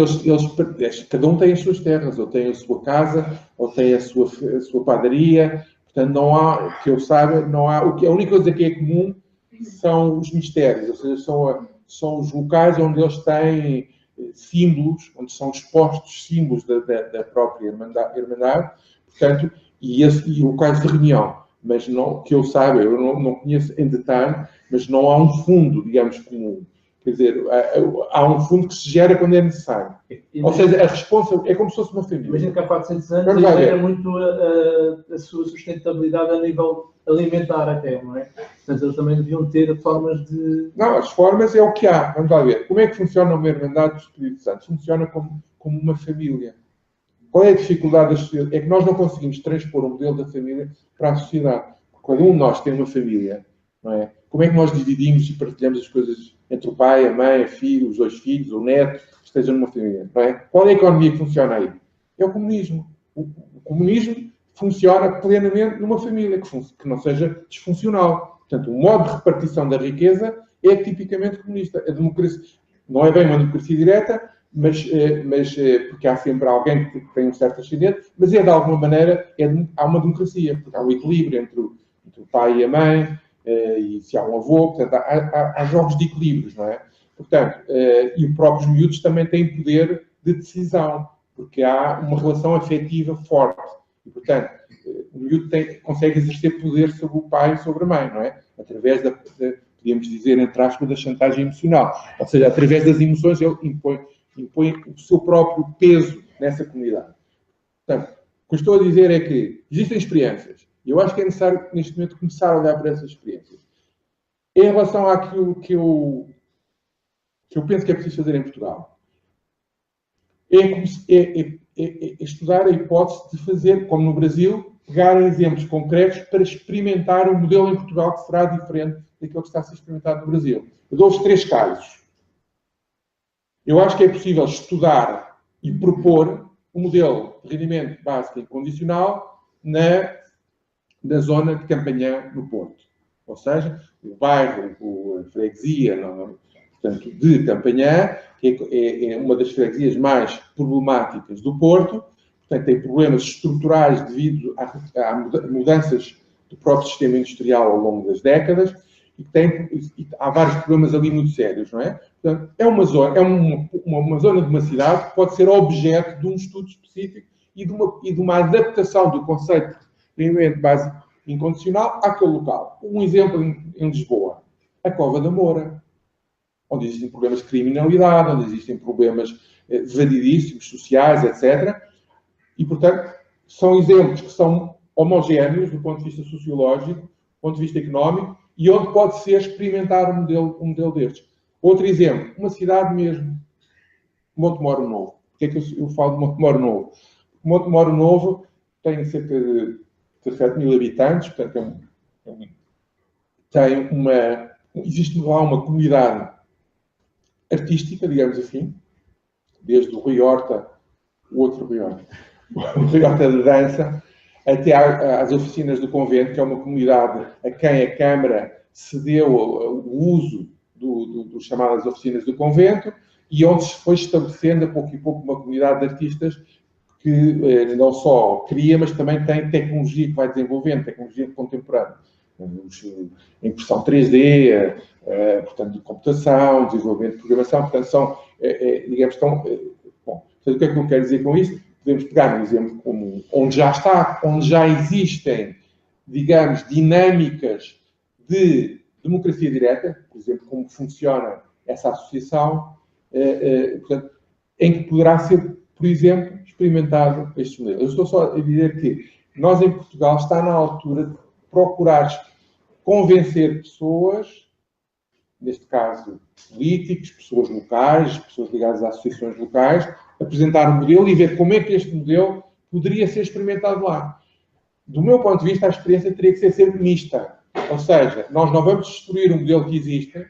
S4: cada um tem as suas terras, ou tem a sua casa, ou tem a sua padaria. Portanto, não há, que eu saiba, não há. A única coisa que é comum são os mistérios, ou seja, são os locais onde eles têm símbolos, onde são expostos símbolos da própria Irmandade, portanto, e locais de reunião. Mas não, que eu saiba, eu não conheço em detalhe, mas não há um fundo, digamos, comum. Quer dizer, há um fundo que se gera quando é necessário. Ou seja, a responsa é como se fosse uma família.
S1: Imagino que há 400 anos gera muito a sua sustentabilidade a nível alimentar até, não é? Portanto, eles também deviam ter formas de...
S4: Não, as formas é o que há. Vamos lá ver. Como é que funciona uma Irmandade do Espírito Santo? Funciona como uma família. Qual é a dificuldade da sociedade? É que nós não conseguimos transpor o modelo da família para a sociedade. Cada um de nós tem uma família, não é? Como é que nós dividimos e partilhamos as coisas entre o pai, a mãe, a filho, os dois filhos, o neto, que estejam numa família, não é? Qual é a economia que funciona aí? É o comunismo. O comunismo funciona plenamente numa família, que não seja disfuncional. Portanto, o modo de repartição da riqueza é tipicamente comunista. A democracia não é bem uma democracia direta, mas porque há sempre alguém que tem um certo ascendente, mas de alguma maneira, há uma democracia, porque há um equilíbrio entre o pai e a mãe, e se há um avô, portanto, há jogos de equilíbrios, não é? Portanto, e os próprios miúdos também têm poder de decisão, porque há uma relação afetiva forte. E, portanto, o miúdo consegue exercer poder sobre o pai e sobre a mãe, não é? Através podíamos dizer, entre aspas, da chantagem emocional. Ou seja, através das emoções, ele impõe o seu próprio peso nessa comunidade. Portanto, o que eu estou a dizer é que existem experiências, e eu acho que é necessário, neste momento, começar a olhar para essas experiências. Em relação àquilo que eu penso que é preciso fazer em Portugal, é estudar a hipótese de fazer, como no Brasil, pegar exemplos concretos para experimentar um modelo em Portugal que será diferente daquilo que está a ser experimentado no Brasil. Eu dou-vos 3 casos. Eu acho que é possível estudar e propor um modelo de rendimento básico incondicional na zona de Campanhã, no Porto. Ou seja, o bairro, a freguesia, portanto, de Campanhã, que é uma das freguesias mais problemáticas do Porto, portanto, tem problemas estruturais devido a mudanças do próprio sistema industrial ao longo das décadas, e há vários problemas ali muito sérios, não é? Portanto, é uma zona de uma cidade que pode ser objeto de um estudo específico e de uma adaptação do conceito de rendimento básico incondicional àquele local. Um exemplo em Lisboa, a Cova da Moura, onde existem problemas de criminalidade, onde existem problemas variedíssimos, sociais, etc. E, portanto, são exemplos que são homogéneos do ponto de vista sociológico, do ponto de vista económico, e onde pode ser experimentar um modelo destes. Outro exemplo, uma cidade mesmo, Montemoro Novo. Porquê é que eu falo de Montemoro Novo? Montemoro Novo tem cerca de 17 mil habitantes, portanto, existe lá uma comunidade artística, digamos assim, desde o Rui Horta, o outro Rui Horta, o Rui Horta de dança, até às oficinas do convento, que é uma comunidade a quem a Câmara cedeu o uso das chamadas oficinas do convento, e onde se foi estabelecendo a pouco e pouco uma comunidade de artistas que não só cria, mas também tem tecnologia que vai desenvolvendo, tecnologia contemporânea. Impressão 3D, portanto, de computação, desenvolvimento de programação, portanto, são, digamos, bom, o que é que eu quero dizer com isso? Podemos pegar um exemplo como onde já existem, digamos, dinâmicas de democracia direta, por exemplo, como funciona essa associação, portanto, em que poderá ser, por exemplo, experimentado este modelo. Eu estou só a dizer que nós, em Portugal, está na altura de procurar convencer pessoas, neste caso políticos, pessoas locais, pessoas ligadas a associações locais, apresentar um modelo e ver como é que este modelo poderia ser experimentado lá. Do meu ponto de vista, a experiência teria que ser sempre mista. Ou seja, nós não vamos destruir um modelo que existe,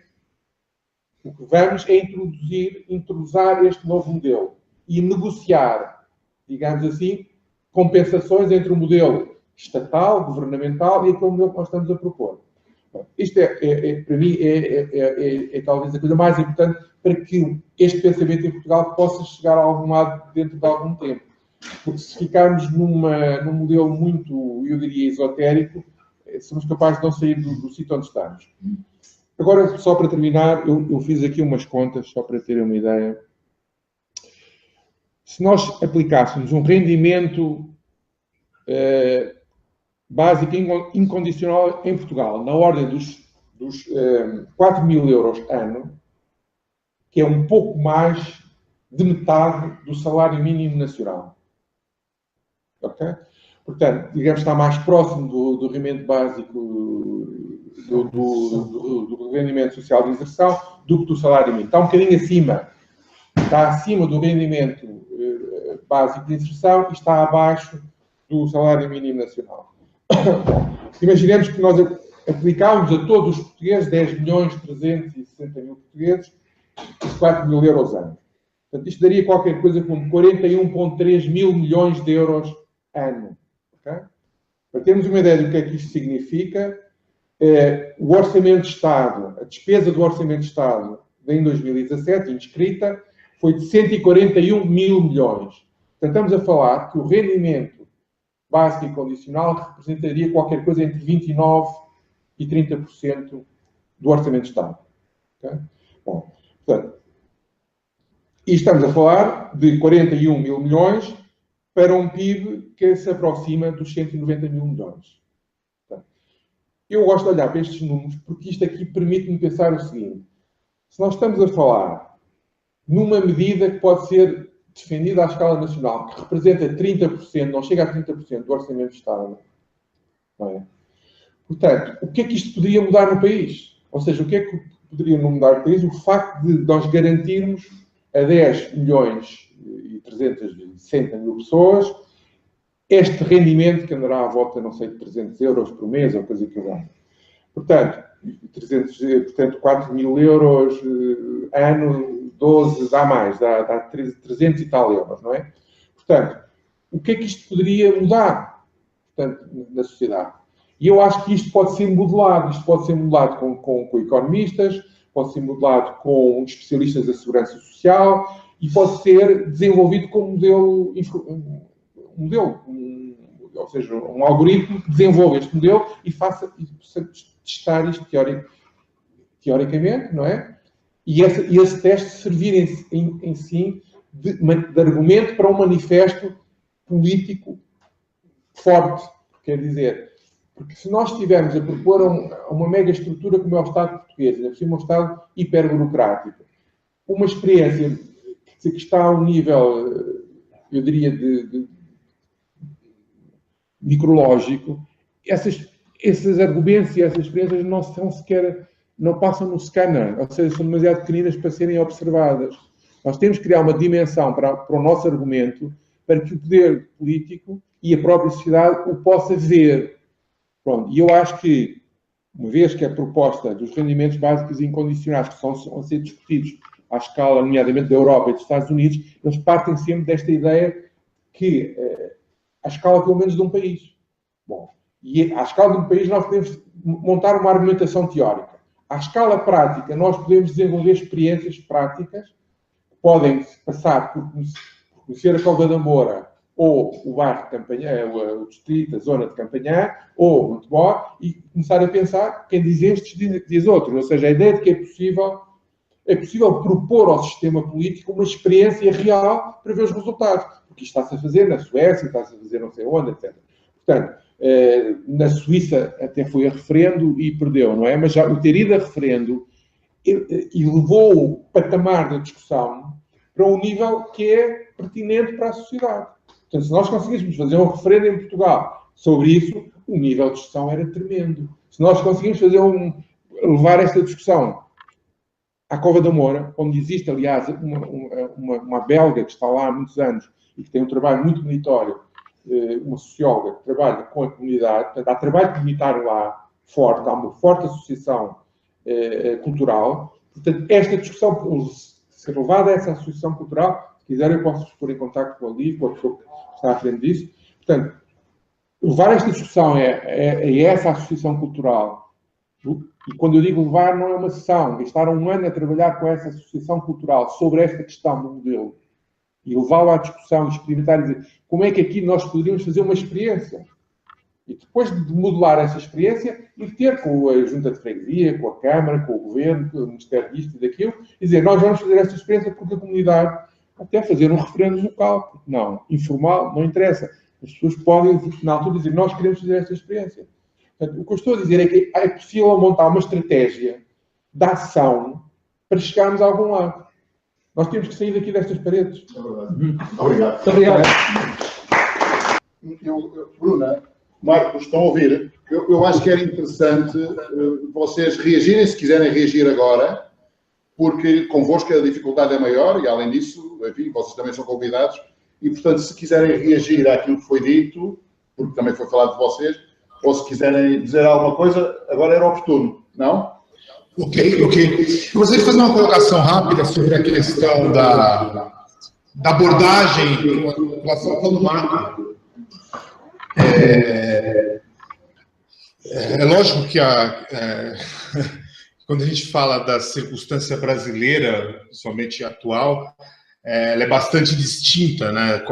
S4: o que vamos é introduzir este novo modelo e negociar, digamos assim, compensações entre o modelo estatal, governamental e aquele modelo que nós estamos a propor. Isto para mim, talvez a coisa mais importante para que este pensamento em Portugal possa chegar a algum lado dentro de algum tempo. Porque se ficarmos num modelo muito, eu diria, esotérico, somos capazes de não sair do sítio onde estamos. Agora, só para terminar, eu fiz aqui umas contas, só para terem uma ideia. Se nós aplicássemos um rendimento básico incondicional em Portugal, na ordem dos 4 mil euros ano, que é um pouco mais de metade do salário mínimo nacional. Ok? Portanto, digamos que está mais próximo do rendimento básico, do rendimento social de inserção, do que do salário mínimo. Está um bocadinho acima. Está acima do rendimento básico de inserção e está abaixo do salário mínimo nacional. Imaginemos que nós aplicámos a todos os portugueses, 10.360.000 portugueses, 4 mil euros ano. Portanto, isto daria qualquer coisa como 41,3 mil milhões de euros ano. Okay? Para termos uma ideia do que é que isto significa, o Orçamento de Estado, a despesa do Orçamento de Estado em 2017, inscrita, foi de 141 mil milhões. Portanto, estamos a falar que o rendimento básico e condicional representaria qualquer coisa entre 29% e 30% do Orçamento de Estado. Okay? Bom, portanto, e estamos a falar de 41 mil milhões para um PIB que se aproxima dos 190 mil milhões. Portanto, eu gosto de olhar para estes números porque isto aqui permite-me pensar o seguinte. Se nós estamos a falar numa medida que pode ser defendida à escala nacional, que representa 30%, não chega a 30% do Orçamento de Estado, não é? Portanto, o que é que isto poderia mudar no país? Ou seja, o que é que poderia mudar no país? O facto de nós garantirmos a 10 milhões e 360 mil pessoas este rendimento que andará à volta, não sei, de 300 euros por mês ou coisa que eu valha. Portanto, 4 mil euros ano, 12, dá mais, dá 300 e tal euros, não é? Portanto, o que é que isto poderia mudar, portanto, na sociedade? E eu acho que isto pode ser modelado. Isto pode ser modelado com economistas, pode ser modelado com especialistas da segurança social e pode ser desenvolvido com ou seja, um algoritmo que desenvolva este modelo e possa testar isto teoricamente, não é? E esse teste servir em si de argumento para um manifesto político forte, quer dizer, porque se nós estivermos a propor uma mega estrutura como é o Estado português, ainda por cima um Estado hiperburocrático, uma experiência que está a um nível, eu diria, de micrológico, esses argumentos e essas experiências não são sequer, não passam no scanner, ou seja, são demasiado pequeninas para serem observadas. Nós temos que criar uma dimensão para o nosso argumento para que o poder político e a própria sociedade o possa ver. Pronto, e eu acho que, uma vez que a proposta dos rendimentos básicos e incondicionais que estão a ser discutidos à escala, nomeadamente da Europa e dos Estados Unidos, eles partem sempre desta ideia que, à escala pelo menos de um país. Bom, e à escala de um país nós podemos montar uma argumentação teórica. À escala prática, nós podemos desenvolver experiências práticas que podem passar por conhecer a Cova da Moura, ou o bairro de Campanhã, o distrito, a zona de Campanhã, ou Montebó, e começar a pensar, quem diz estes diz outros. Ou seja, a ideia de que é possível propor ao sistema político uma experiência real para ver os resultados. Porque isto está-se a fazer na Suécia, está-se a fazer não sei onde, etc. Portanto, na Suíça até foi a referendo e perdeu, não é? Mas já o ter ido a referendo e levou o patamar da discussão para um nível que é pertinente para a sociedade. Portanto, se nós conseguíssemos fazer um referendo em Portugal sobre isso, o nível de discussão era tremendo. Se nós conseguimos levar esta discussão à Cova da Moura, onde existe, aliás, uma belga que está lá há muitos anos e que tem um trabalho muito meritório, uma socióloga que trabalha com a comunidade, portanto, há trabalho comunitário lá forte, há uma forte associação cultural. Portanto, esta discussão, ser levada a essa associação cultural, se quiser eu posso pôr em contacto com a Liv, com a pessoa que está à frente disso. Portanto, levar esta discussão a essa associação cultural, e quando eu digo levar, não é uma sessão, estar um ano a trabalhar com essa associação cultural sobre esta questão do modelo, e levá-lo à discussão, experimentar e dizer como é que aqui nós poderíamos fazer uma experiência. E depois de modelar essa experiência, ir ter com a Junta de Freguesia, com a Câmara, com o Governo, com o Ministério disto e daquilo, e dizer, nós vamos fazer esta experiência porque a comunidade, até fazer um referendo local, porque não, informal, não interessa. As pessoas podem, na altura, dizer, nós queremos fazer esta experiência. Portanto, o que eu estou a dizer é que é possível montar uma estratégia de ação para chegarmos a algum lado. Nós temos que sair daqui destas paredes.
S6: É verdade. Obrigado.
S1: Muito obrigado.
S6: Bruna, Marcos, estão a ouvir? Eu acho que era interessante vocês reagirem, se quiserem reagir agora, porque convosco a dificuldade é maior e, além disso, enfim, vocês também são convidados e, portanto, se quiserem reagir àquilo que foi dito, porque também foi falado de vocês, ou se quiserem dizer alguma coisa, agora era oportuno, não?
S3: Ok. Eu gostaria de fazer uma colocação rápida sobre a questão da abordagem com a foco no macro. É lógico que quando a gente fala da circunstância brasileira, somente atual, ela é bastante distinta, né?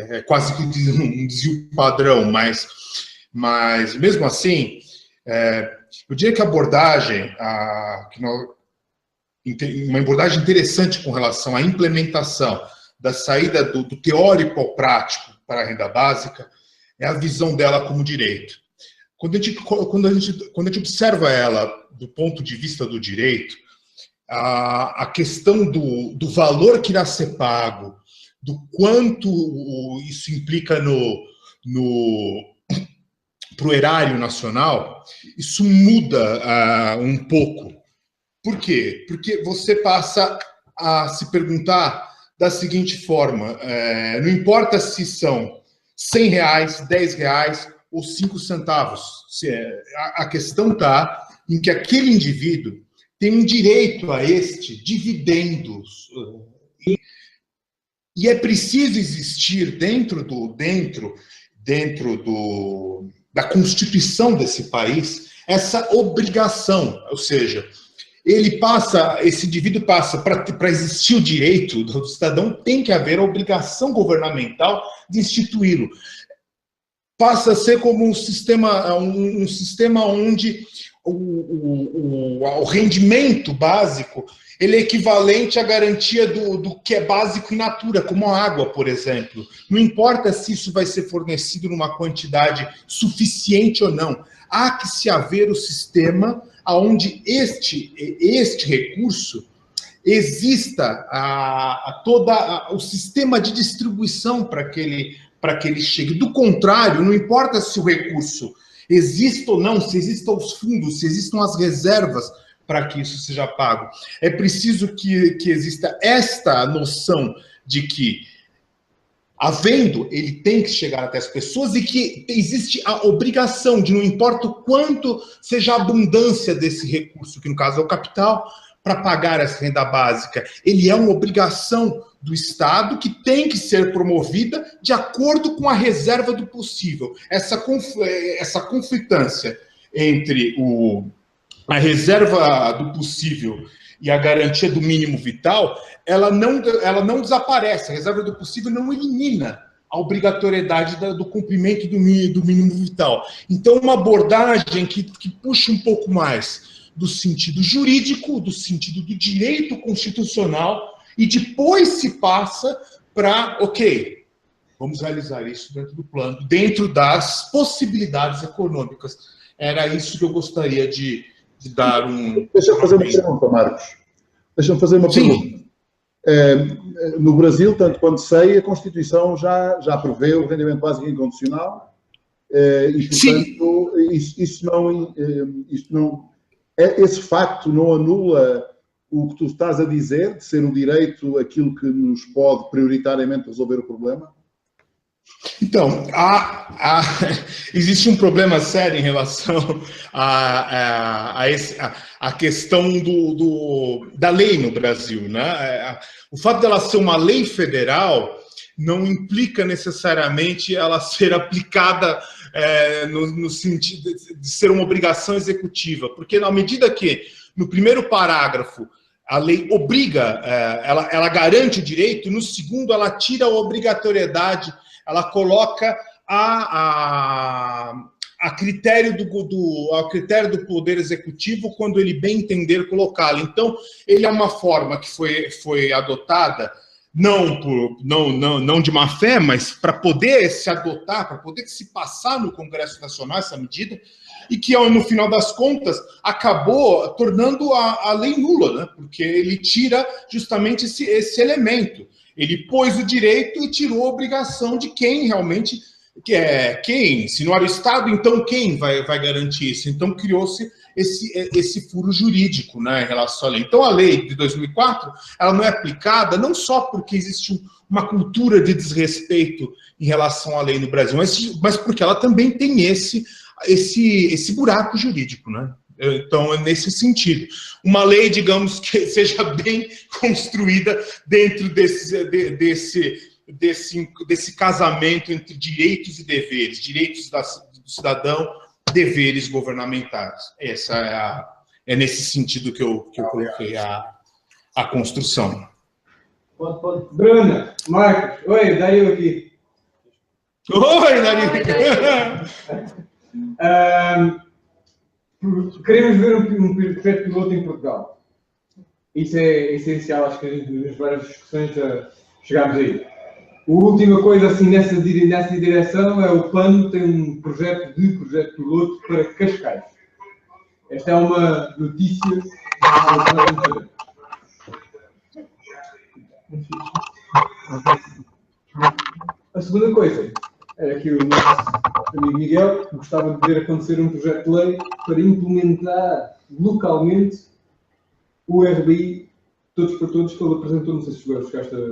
S3: É quase que um desvio padrão, mas mesmo assim, eu diria que a abordagem, uma abordagem interessante com relação à implementação da saída do teórico ao prático para a renda básica é a visão dela como direito. Quando a gente observa ela do ponto de vista do direito, a questão do valor que irá ser pago, do quanto isso implica para o erário nacional, isso muda um pouco. Por quê? Porque você passa a se perguntar da seguinte forma, não importa se são R$100, R$10 ou 5 centavos, a questão está em que aquele indivíduo tem um direito a dividendos, e é preciso existir dentro da Constituição desse país essa obrigação, ou seja, esse indivíduo passa, para existir o direito do cidadão, tem que haver a obrigação governamental de instituí-lo. Passa a ser como um sistema onde o rendimento básico ele é equivalente à garantia do que é básico in natura, como a água, por exemplo. Não importa se isso vai ser fornecido numa quantidade suficiente ou não. Há que se haver o sistema onde este recurso exista todo o sistema de distribuição para que ele chegue. Do contrário, não importa se o recurso existe ou não, se existam os fundos, se existam as reservas para que isso seja pago. É preciso que exista esta noção de que, havendo, ele tem que chegar até as pessoas e que existe a obrigação de, não importa o quanto seja a abundância desse recurso, que no caso é o capital, para pagar essa renda básica. Ele é uma obrigação do Estado que tem que ser promovida de acordo com a reserva do possível. Essa conflitância entre a reserva do possível e a garantia do mínimo vital, ela não desaparece. A reserva do possível não elimina a obrigatoriedade do cumprimento do mínimo vital. Então, uma abordagem que puxa um pouco mais do sentido jurídico, do sentido do direito constitucional, e depois se passa para, ok, vamos realizar isso dentro do plano, dentro das possibilidades econômicas. Era isso que eu gostaria de dar um...
S6: Deixa-me fazer uma pergunta, Marcos. Deixa-me fazer uma pergunta. No Brasil, tanto quanto sei, a Constituição já prevê o rendimento básico incondicional e, portanto, esse facto não anula o que tu estás a dizer, de ser o direito aquilo que nos pode prioritariamente resolver o problema?
S3: Então, existe um problema sério em relação à questão da lei no Brasil, né? O fato dela ser uma lei federal não implica necessariamente ela ser aplicada no sentido de ser uma obrigação executiva, porque na medida que, no primeiro parágrafo, a lei obriga, ela garante o direito, no segundo ela tira a obrigatoriedade, ela coloca a critério do Poder Executivo quando ele bem entender colocá-lo. Então, ele é uma forma que foi adotada, não de má fé, mas para poder se adotar, para poder se passar no Congresso Nacional essa medida, e que, no final das contas, acabou tornando a lei nula, né? Porque ele tira justamente esse elemento. Ele pôs o direito e tirou a obrigação de quem realmente... Quem? Se não era o Estado, então quem vai garantir isso? Então criou-se esse furo jurídico, né, em relação à lei. Então a lei de 2004, ela não é aplicada não só porque existe uma cultura de desrespeito em relação à lei no Brasil, mas porque ela também tem esse buraco jurídico, né? Então, é nesse sentido. Uma lei, digamos, que seja bem construída dentro desse casamento entre direitos e deveres, direitos do cidadão, deveres governamentais. É nesse sentido que eu coloquei a construção.
S7: Pode. Bruna, Marcos, oi, Dario aqui.
S3: Oi, Dario!
S7: Queremos ver um projeto piloto em Portugal. Isso é essencial, acho que nas várias discussões chegámos aí. A última coisa assim nessa direção é o PAN tem um projeto piloto para Cascais. Esta é uma notícia. A segunda coisa é que o nosso amigo Miguel gostava de ver acontecer um projeto de lei para implementar localmente o RBI Todos por Todos que ele apresentou, não sei se chegou a chegar esta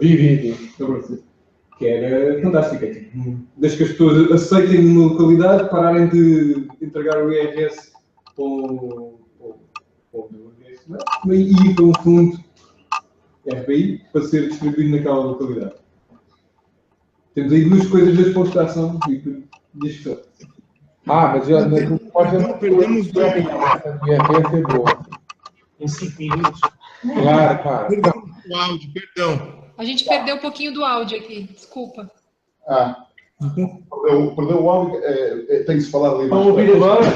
S7: que era fantástico. Desde que as pessoas aceitem uma localidade, pararem de entregar o IRS e ir para um fundo RBI para ser distribuído naquela localidade. Temos aí duas coisas da expostação e discussão.
S4: Mas
S3: perdemos
S4: o IRS é boa.
S1: Em 5 minutos.
S4: Claro.
S3: O áudio, perdão.
S2: A gente perdeu um pouquinho do áudio aqui, desculpa.
S6: Perdeu o áudio, tem que se falar ali mais.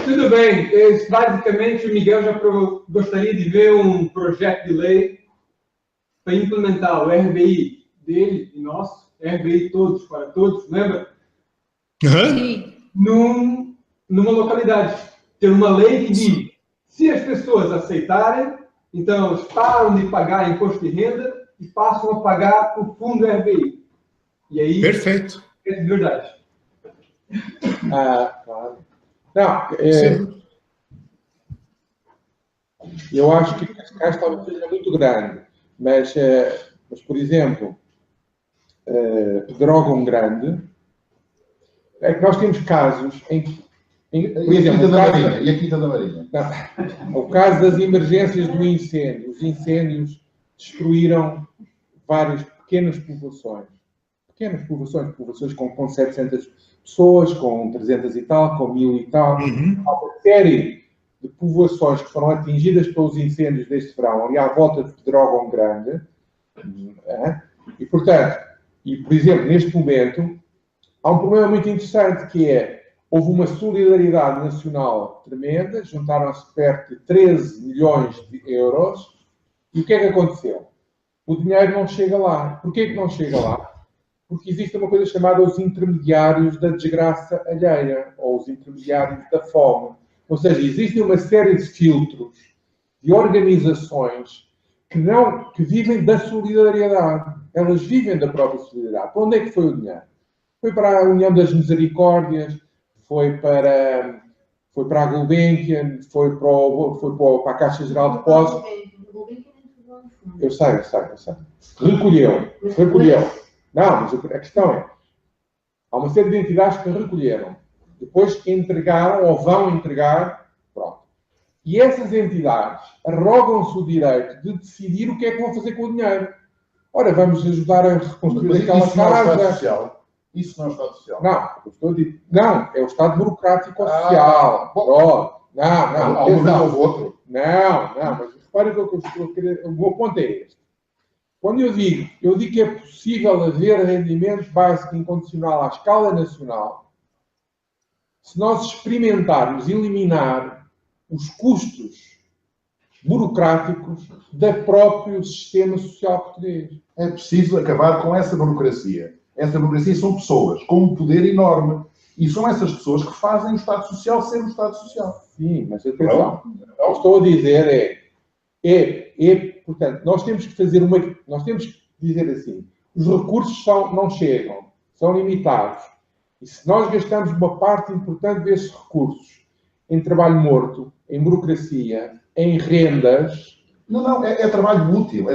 S7: Tudo bem, basicamente o Miguel já gostaria de ver um projeto de lei para implementar o RBI dele e nosso, RBI todos para todos, lembra?
S2: Sim.
S7: Numa localidade. Ter uma lei que diz, se as pessoas aceitarem, então eles param de pagar imposto de renda e passam a pagar o fundo RBI. E aí,
S3: perfeito.
S7: É de verdade.
S4: Claro. Não, eu acho que Cascais talvez seja muito grande, mas por exemplo, Pedrógão Grande, é que nós temos casos em que, por exemplo,
S6: e a Quinta da Marinha?
S4: O caso das emergências do incêndio. Os incêndios destruíram várias pequenas povoações com 700 pessoas, com 300 e tal, com 1000 e tal. Há uma série de povoações que foram atingidas pelos incêndios deste verão, ali à volta de Pedrógão Grande. E, portanto, por exemplo, neste momento, há um problema muito interessante que é, houve uma solidariedade nacional tremenda, juntaram-se perto de 13 milhões de euros, e o que é que aconteceu? O dinheiro não chega lá. Porquê que não chega lá? Porque existe uma coisa chamada os intermediários da desgraça alheia, ou os intermediários da fome. Ou seja, existe uma série de filtros, de organizações que vivem da solidariedade. Elas vivem da própria solidariedade. Para onde é que foi o dinheiro? Foi para a União das Misericórdias, foi para a Gulbenkian, foi para a Caixa Geral de Depósitos. Eu sei. Recolheu. Não, mas a questão é, há uma série de entidades que recolheram, depois entregaram ou vão entregar, pronto. E essas entidades arrogam-se o direito de decidir o que é que vão fazer com o dinheiro. Ora, vamos ajudar a reconstruir aquela casa.
S6: Isso não é o Estado Social.
S4: Não, eu estou a dizer, não, é o Estado burocrático social. Pronto. Não.
S6: Alguma vez houve outro?
S4: Não, mas repare que eu estou a querer, o meu ponto é este. Quando eu digo que é possível haver rendimento básico incondicional à escala nacional, se nós experimentarmos eliminar os custos burocráticos do próprio sistema social português.
S6: É preciso acabar com essa burocracia. Essa burocracia são pessoas com um poder enorme. E são essas pessoas que fazem o Estado Social ser um Estado Social.
S4: Sim, mas atenção. O que estou a dizer portanto, nós temos que dizer assim, os recursos não chegam, são limitados. E se nós gastamos uma parte importante desses recursos em trabalho morto, em burocracia, em rendas...
S6: Não, é trabalho útil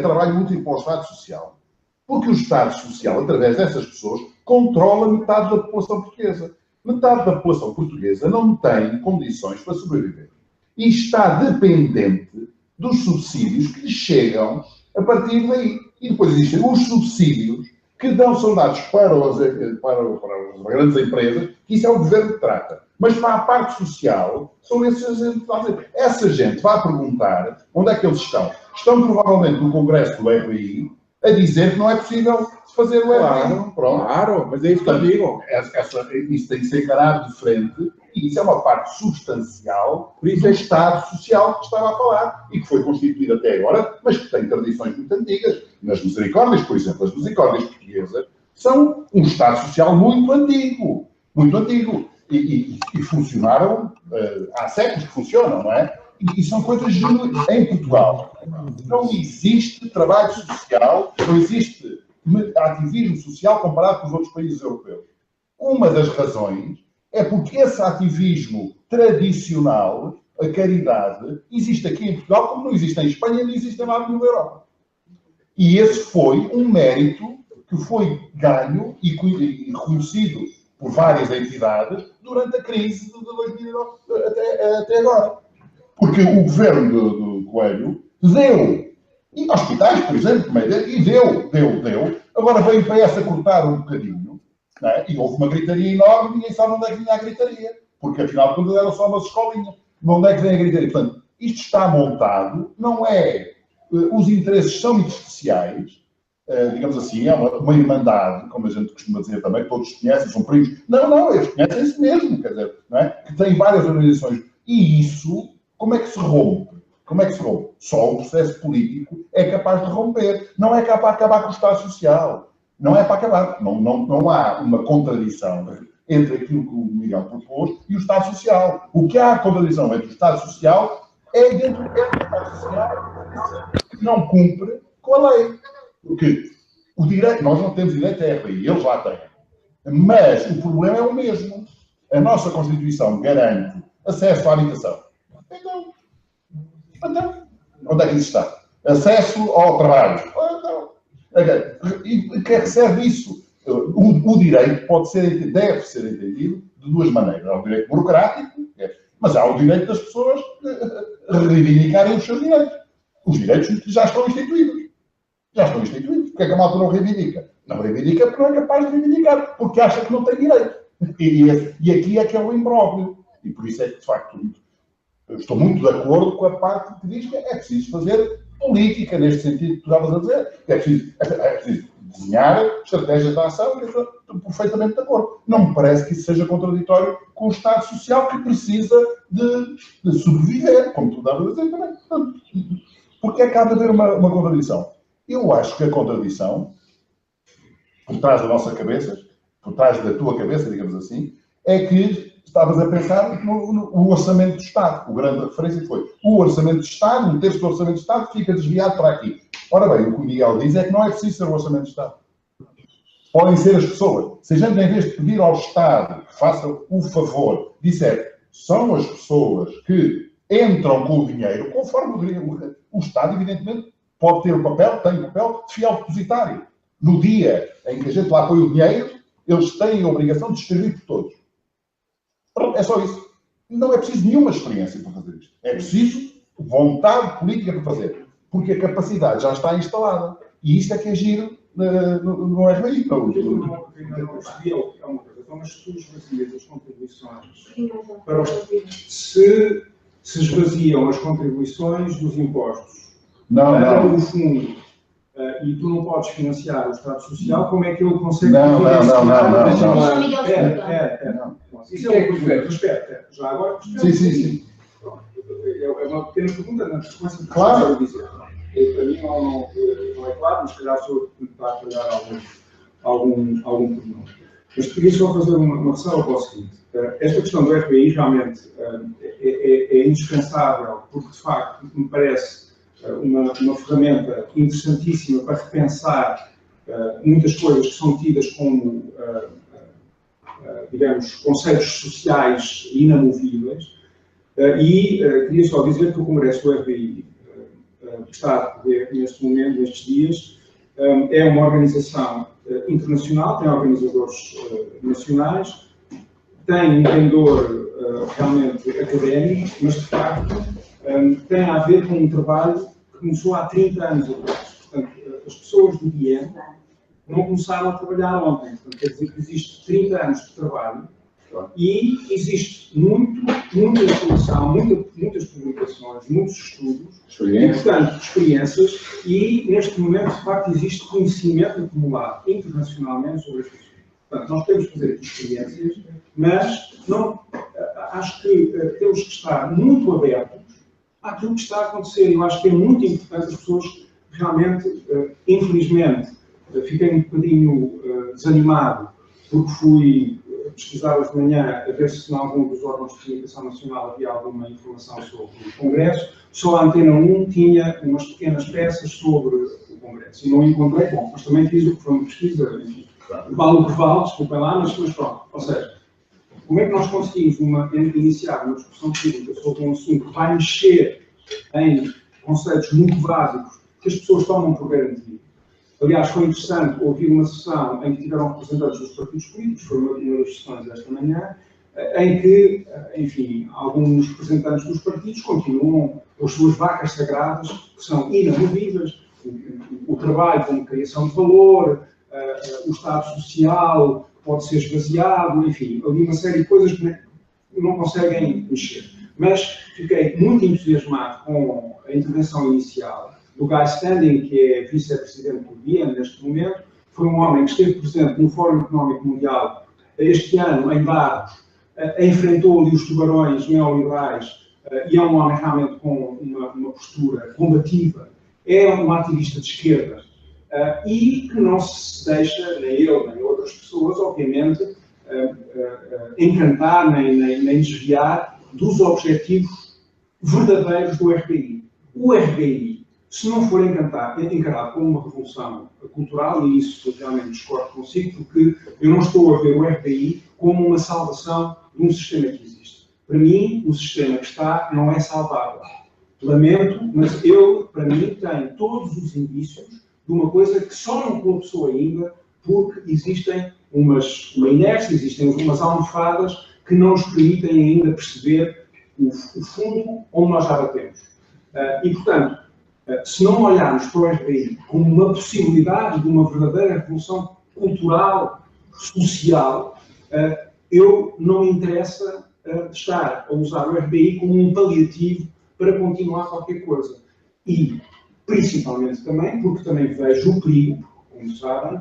S6: para o Estado Social. Porque o Estado Social, através dessas pessoas, controla metade da população portuguesa. Metade da população portuguesa não tem condições para sobreviver. E está dependente dos subsídios que lhe chegam a partir daí. E depois existem os subsídios que são dados para as grandes empresas, que isso é o governo que trata. Mas para a parte social, são esses entidades. Essa gente vai perguntar onde é que eles estão. Estão provavelmente no Congresso do RBI, a dizer que não é possível fazer o RBI.
S4: Claro, mas é isso que eu digo.
S6: Isso tem que ser encarado de frente, e isso é uma parte substancial do Estado Social que estava a falar e que foi constituído até agora, mas que tem tradições muito antigas. Nas misericórdias, por exemplo, as misericórdias portuguesas são um Estado Social muito antigo. Muito antigo. E funcionaram, há séculos que funcionam, não é? E são coisas em Portugal. Não existe trabalho social, não existe ativismo social comparado com os outros países europeus. Uma das razões é porque esse ativismo tradicional, a caridade, existe aqui em Portugal como não existe em Espanha nem existe em lado nenhum da Europa. E esse foi um mérito que foi ganho e reconhecido por várias entidades durante a crise de 2009 até agora. Porque o governo do Coelho deu, e hospitais, por exemplo, e deu. Agora veio para essa cortar um bocadinho, não é? E houve uma gritaria enorme, ninguém sabe onde é que vinha a gritaria. Porque, afinal de contas, era só uma escolinha. Onde é que vem a gritaria? Portanto, isto está montado, não é... Os interesses são muito especiais, digamos assim, é uma irmandade, como a gente costuma dizer também, que todos conhecem, são primos. Não, eles conhecem-se mesmo, quer dizer, não é? Que tem várias organizações. E isso, como é que se rompe? Como é que se rompe? Só o processo político é capaz de romper. Não é capaz de acabar com o Estado Social. Não é para acabar. Não há uma contradição entre aquilo que o Miguel propôs e o Estado Social. O que há contradição entre o Estado Social é dentro do Estado Social que não cumpre com a lei. Porque o direito, nós não temos direito à RBI, eles lá têm. Mas o problema é o mesmo. A nossa Constituição garante acesso à habitação. Então, onde é que isso está? Acesso ao trabalho. Então, e que é que serve isso? O direito deve ser entendido de duas maneiras. Há o direito burocrático, mas há o direito das pessoas reivindicarem os seus direitos. Os direitos já estão instituídos. Porque é que a malta não reivindica? Não reivindica porque não é capaz de reivindicar, porque acha que não tem direito. E aqui é que é o imbróglio. E por isso é que, de facto, eu estou muito de acordo com a parte que diz que é preciso fazer política, neste sentido que tu estavas a dizer. É preciso desenhar estratégias de ação, e eu estou perfeitamente de acordo. Não me parece que isso seja contraditório com o Estado Social que precisa de sobreviver, como tu estavas a dizer também. Porque é que há de haver uma contradição? Eu acho que a contradição, por trás da nossa cabeça, por trás da tua cabeça, digamos assim, é que estavas a pensar no orçamento do Estado. A grande referência foi o orçamento do Estado, um terço do orçamento do Estado fica desviado para aqui. Ora bem, o que o Miguel diz é que não é preciso ser o orçamento do Estado. Podem ser as pessoas. Se a gente, em vez de pedir ao Estado que faça o favor, disser, são as pessoas que entram com o dinheiro, conforme o Estado, evidentemente, pode ter o papel, tem o papel de fiel depositário. No dia em que a gente lá põe o dinheiro, eles têm a obrigação de distribuir por todos. Pronto, é só isso. Não é preciso nenhuma experiência para fazer isto. É preciso vontade política para fazer. Porque a capacidade já está instalada. E isto é que é giro no RBI.
S5: Não percebi uma coisa. Então, mas tu esvazias as contribuições para se esvaziam as contribuições dos impostos para o fundo e tu não podes financiar o Estado Social, como é que ele consegue...
S6: Não.
S5: Isso é uma coisa. Respeito. Já agora, respeito.
S6: Sim.
S5: É uma pequena pergunta na sequência de
S6: claro.
S5: Dizer. Para mim não é claro, mas se calhar sou eu que tentar pegar algum pormenor. Mas queria só fazer uma ressalva para o seguinte. Esta questão do RBI realmente é indispensável, porque de facto me parece uma ferramenta interessantíssima para repensar muitas coisas que são tidas como, digamos, conceitos sociais inamovíveis. E queria só dizer que o Congresso do RBI, que está a decorrer neste momento, nestes dias, é uma organização internacional, tem organizadores nacionais, tem um pendor realmente académico, mas de facto tem a ver com um trabalho que começou há 30 anos atrás. Portanto, as pessoas do DIEM não começaram a trabalhar ontem. Portanto, quer dizer que existe 30 anos de trabalho E existe muita informação, muitas publicações, muitos estudos, e, portanto, experiências, e neste momento, de facto, existe conhecimento acumulado internacionalmente sobre as pessoas. Portanto, nós temos que fazer aqui experiências, mas não, acho que temos que estar muito abertos àquilo que está a acontecer. Eu acho que é muito importante as pessoas realmente, infelizmente, fiquei um bocadinho desanimado porque fui pesquisar hoje de manhã a ver se em algum dos órgãos de comunicação nacional havia alguma informação sobre o Congresso. Só a Antena 1 tinha umas pequenas peças sobre o Congresso. E não encontrei, bom, mas também fiz o que foi uma pesquisa, enfim, vale o que vale, desculpem lá, mas pronto. Ou seja, como é que nós conseguimos iniciar uma discussão pública sobre um assunto que vai mexer em conceitos muito básicos que as pessoas tomam por garantido? Aliás, foi interessante ouvir uma sessão em que tiveram representantes dos partidos políticos, foi uma das sessões desta manhã, em que, enfim, alguns representantes dos partidos continuam com as suas vacas sagradas, que são inamovíveis, o trabalho como criação de valor, o Estado Social pode ser esvaziado, enfim, ali uma série de coisas que não conseguem mexer. Mas fiquei muito entusiasmado com a intervenção inicial do Guy Standing, que é vice-presidente do BIEN neste momento. Foi um homem que esteve presente no Fórum Económico Mundial este ano, em Davos, enfrentou ali os tubarões neoliberais e é um homem realmente com uma postura combativa. É um ativista de esquerda e que não se deixa, nem ele, nem outras pessoas, obviamente, encantar, nem desviar dos objetivos verdadeiros do RBI. O RBI, se não for encarado como uma revolução cultural, e isso realmente discordo consigo, porque eu não estou a ver o RBI como uma salvação de um sistema que existe. Para mim, o sistema que está não é salvável. Lamento, mas ele, para mim, tem todos os indícios de uma coisa que só não colapsou ainda, porque existem uma inércia, existem umas almofadas que não nos permitem ainda perceber o fundo onde nós já batemos. E, portanto, se não olharmos para o RBI como uma possibilidade de uma verdadeira revolução cultural, social, eu não me interessa estar a usar o RBI como um paliativo para continuar qualquer coisa. E, principalmente também, porque também vejo o perigo, como sabem,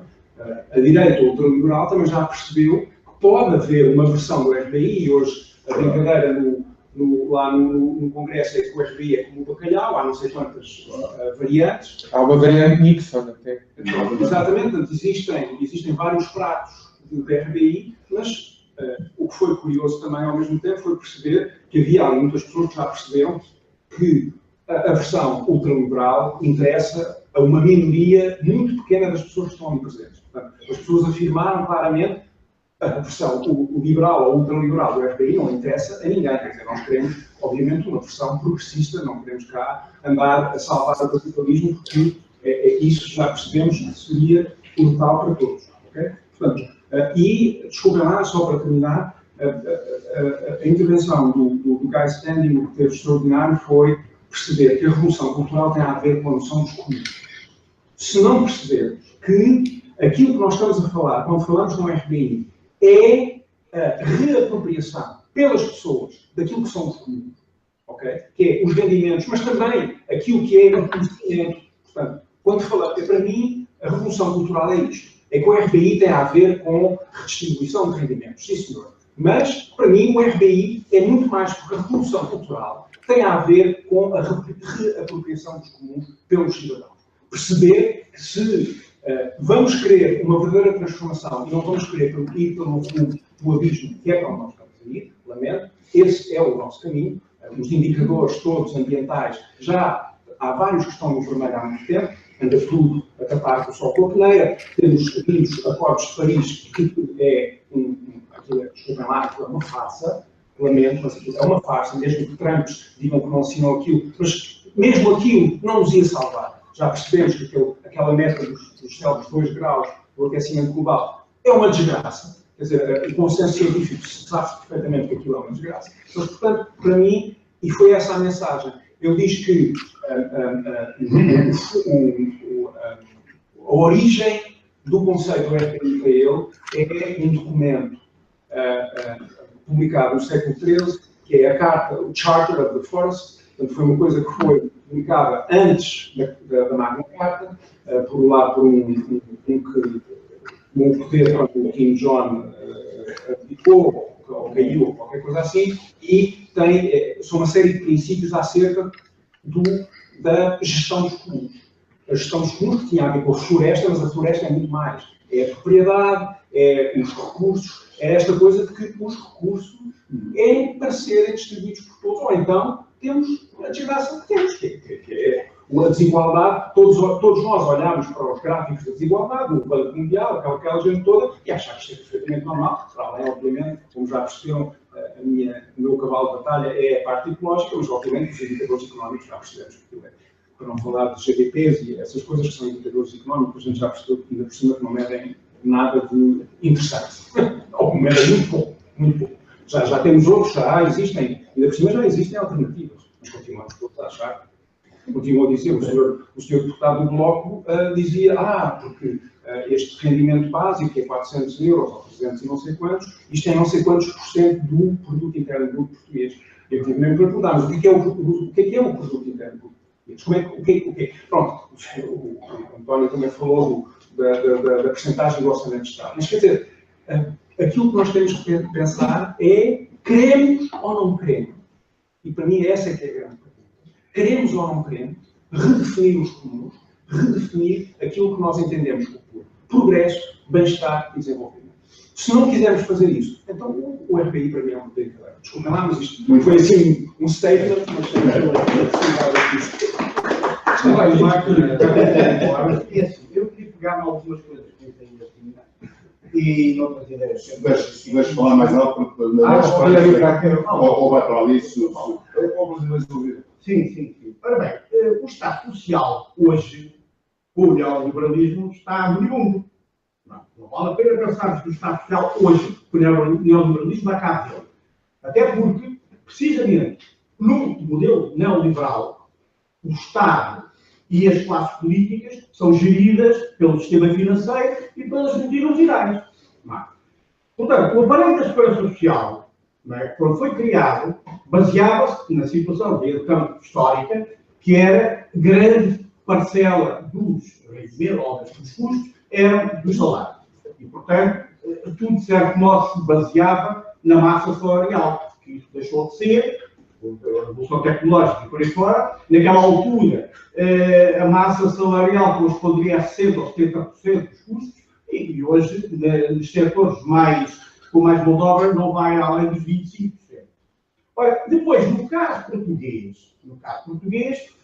S5: a direita ultraliberal também já percebeu que pode haver uma versão do RBI, e hoje a brincadeira lá no Congresso é que o RBI é como o bacalhau, há não sei quantas variantes.
S4: Há uma variante Nixon até.
S5: Exatamente, portanto, existem vários pratos do RBI, mas o que foi curioso também ao mesmo tempo foi perceber que havia ali muitas pessoas que já perceberam que a versão ultraliberal interessa a uma minoria muito pequena das pessoas que estão ali presentes. Portanto, as pessoas afirmaram claramente a versão liberal ou ultraliberal do RBI não interessa a ninguém. Quer dizer, nós queremos, obviamente, uma versão progressista, não queremos cá andar a salvar o capitalismo, porque isso já percebemos que seria brutal para todos. Okay? Portanto, e, desculpem lá, só para terminar, a intervenção do Guy Standing, o que teve extraordinário foi perceber que a revolução cultural tem a ver com a noção dos comuns. Se não percebermos que aquilo que nós estamos a falar, quando falamos no RBI, é a reapropriação pelas pessoas daquilo que são os comuns, okay? Que é os rendimentos, mas também aquilo que é o conhecimento. Portanto, quando falamos, para mim, a revolução cultural é isto. É que o RBI tem a ver com redistribuição de rendimentos, sim senhor. Mas, para mim, o RBI é muito mais porque a revolução cultural tem a ver com a reapropriação dos comuns pelos cidadãos. Perceber que se vamos querer uma verdadeira transformação e não vamos querer ir pelo fundo do abismo, que é para onde nós estamos a ir, lamento, esse é o nosso caminho. Os indicadores todos ambientais, já há vários que estão no vermelho há muito tempo, anda tudo a tapar com o sol com a peneira, temos acordos de Paris, que é desculpem lá, é uma farsa, lamento, mas aquilo é uma farsa, mesmo que Trump digam que não assinam aquilo, mas mesmo aquilo não nos ia salvar. Já percebemos que aquela meta dos céus 2 graus do aquecimento global é uma desgraça. Quer dizer, o consenso científico sabe perfeitamente que aquilo é uma desgraça. Mas, portanto, para mim, e foi essa a mensagem, ele diz que a origem do conceito do RBI para ele é um documento publicado no século XIII, que é a carta, o Charter of the Forest. Portanto, foi uma coisa que foi publicada antes da Magna Carta, por um poder, o King John abdicou, ou caiu, ou qualquer coisa assim, e são uma série de princípios acerca da gestão dos comuns. A gestão dos comuns que tinha a ver com a floresta, mas a floresta é muito mais. É a propriedade, é os recursos, é esta coisa de que os recursos é para serem distribuídos por todos, ou então temos a desgraça que temos, que é a desigualdade. Todos nós olhamos para os gráficos da desigualdade, no Banco Mundial, aquela gente toda, e achamos que isto é perfeitamente normal, para além, obviamente, como já perceberam, o meu cavalo de batalha é a parte ecológica, mas obviamente os indicadores económicos já percebemos, para não falar dos GDPs e essas coisas que são indicadores económicos, a gente já percebeu que ainda por cima que não medem nada de interessante. Ou medem muito pouco, muito pouco. Já temos outros, já existem, ainda por cima já existem alternativas, mas continuamos todos a achar. Continuou a dizer, o senhor deputado do Bloco dizia, porque este rendimento básico, que é 400 euros ou 300 e não sei quantos, isto é não sei quantos por cento do produto interno bruto português. Eu tive mesmo para perguntar, mas o que é o produto interno bruto português? Pronto, o António também falou da percentagem do orçamento de Estado. Mas quer dizer, aquilo que nós temos que pensar é, queremos ou não queremos? E para mim essa é que é a grande pergunta. Queremos ou não queremos redefinir os comuns, redefinir aquilo que nós entendemos por progresso, bem-estar e desenvolvimento. Se não quisermos fazer isso, então o RPI para mim é um brincadeira. Desculpem lá, mas isto foi assim um statement, mas temos
S8: eu queria pegar em algumas coisas que eu tenho assim e noutras ideias.
S6: Deixa falar mais alto, porque ou vai para ali,
S8: Sim. Ora bem, o Estado Social hoje, com o neoliberalismo, está moribundo. Não vale a pena pensarmos que o Estado Social hoje, com o neoliberalismo, dá cabo dele. Até porque, precisamente, no modelo neoliberal, o Estado e as classes políticas são geridas pelo sistema financeiro e pelas multinacionais. Portanto, o aparelho da segurança social, quando foi criado, baseava-se na situação de educação histórica, que era grande parcela dos rendimentos, dos custos, eram dos salários. E, portanto, tudo de certo modo se baseava na massa salarial, que isso deixou de ser, a revolução tecnológica e por aí fora. Naquela altura, a massa salarial corresponderia a 60% ou 70% dos custos, e hoje, nos setores com mais mão de obra, não vai além dos 25%. Ora, depois, no caso português,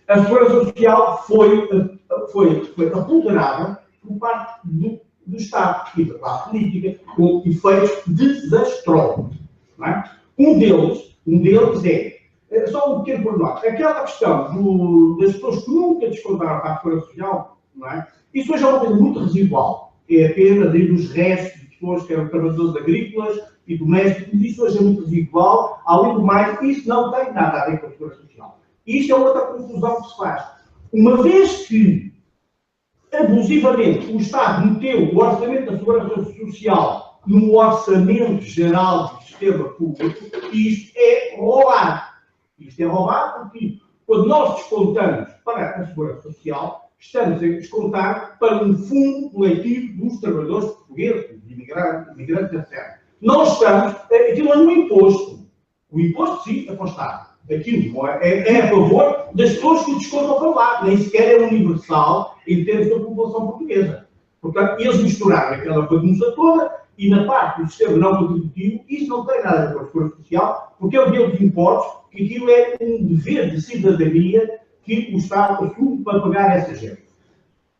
S8: a segurança social foi apoderada por parte do Estado e da classe política, com efeitos desastrosos. Um deles é, só um pequeno pormenor, aquela questão das pessoas que nunca descontaram para a segurança social, isso hoje é uma coisa muito residual. É apenas dos restos de pessoas que eram trabalhadores agrícolas e domésticos, isso hoje é muito residual. Além do mais, isso não tem nada a ver com a segurança social. Isto é outra confusão que se faz. Uma vez que, abusivamente, o Estado meteu o orçamento da segurança social no orçamento geral do sistema público, isto é roubar. Isto é roubar porque, quando nós descontamos para a segurança social, estamos a descontar para um fundo coletivo dos trabalhadores portugueses, dos imigrantes, etc. Nós estamos, aquilo é um imposto. O imposto, sim, é para o Estado. Aquilo é a favor das pessoas que descontam para lá. Nem sequer é universal em termos da população portuguesa. Portanto, eles misturaram aquela bagunça toda e na parte do sistema não contributivo, isso não tem nada a ver com a segurança social, porque é o dinheiro dos impostos, que aquilo é um dever de cidadania que o Estado assume para pagar essa gente.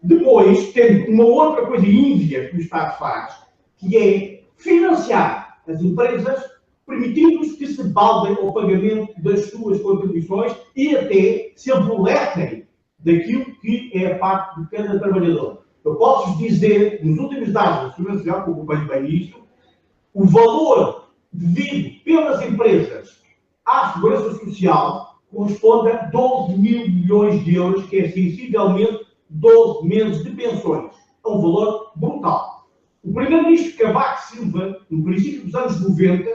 S8: Depois, tem uma outra coisa índia que o Estado faz, que é financiar as empresas, permitindo-lhes que se baldem ao pagamento das suas contribuições e até se aboletem daquilo que é a parte de cada trabalhador. Eu posso dizer, nos últimos dados da Segurança Social, que eu acompanho bem isto, o valor devido pelas empresas à Segurança Social corresponde a 12 mil milhões de euros, que é sensivelmente 12 meses de pensões. É um valor brutal. O primeiro-ministro Cavaco Silva, no princípio dos anos 90,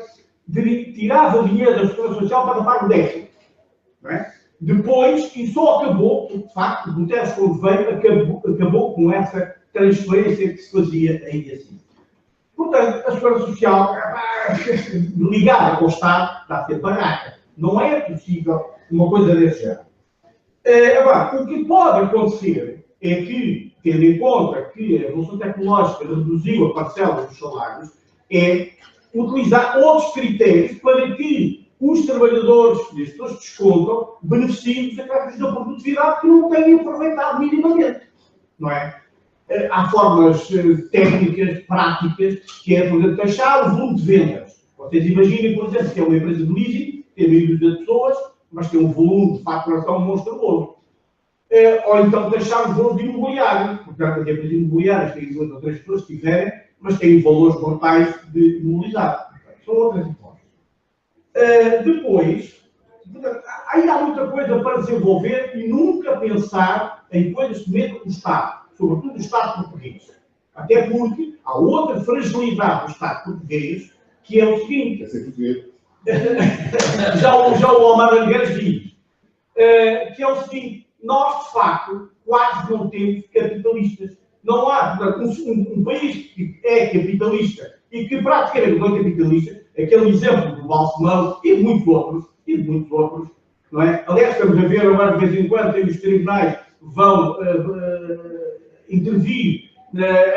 S8: tirava dinheiro da Segurança Social para pagar o déficit. Não é? Depois, e só acabou, de facto, o Guterres, quando veio, acabou com essa transferência que se fazia aí assim. Portanto, a Segurança Social, ligada ao Estado, está a ser barata. Não é possível uma coisa desse género. Agora, o que pode acontecer é que, tendo em conta que a evolução tecnológica reduziu a parcela dos salários, é utilizar outros critérios para que os trabalhadores que as pessoas descontam beneficiem dos atrasos da produtividade que não têm aproveitado minimamente. Não é? Há formas técnicas, práticas, que é, por exemplo, taxar o volume de vendas. Vocês imaginem, por exemplo, que é uma empresa de leasing, tem meio de pessoas, mas tem um volume de faturação monstruoso. Ou então taxar os valores de imobiliário. Portanto, as empresas imobiliárias têm 2 ou 3 pessoas, se tiverem, mas têm valores mortais de imobilizado. São outras hipóteses. Depois, aí há muita coisa para desenvolver e nunca pensar em coisas que metam o Estado, sobretudo o Estado português. Até porque há outra fragilidade do Estado português, que é o seguinte. já o Omar Angueres diz, que é o seguinte: nós, de facto, quase não temos capitalistas. Não há, portanto, um país que é capitalista e que praticamente não é capitalista, aquele exemplo do Balsemão e de muitos outros, não é? Aliás, estamos a ver agora de vez em quando, os tribunais vão intervir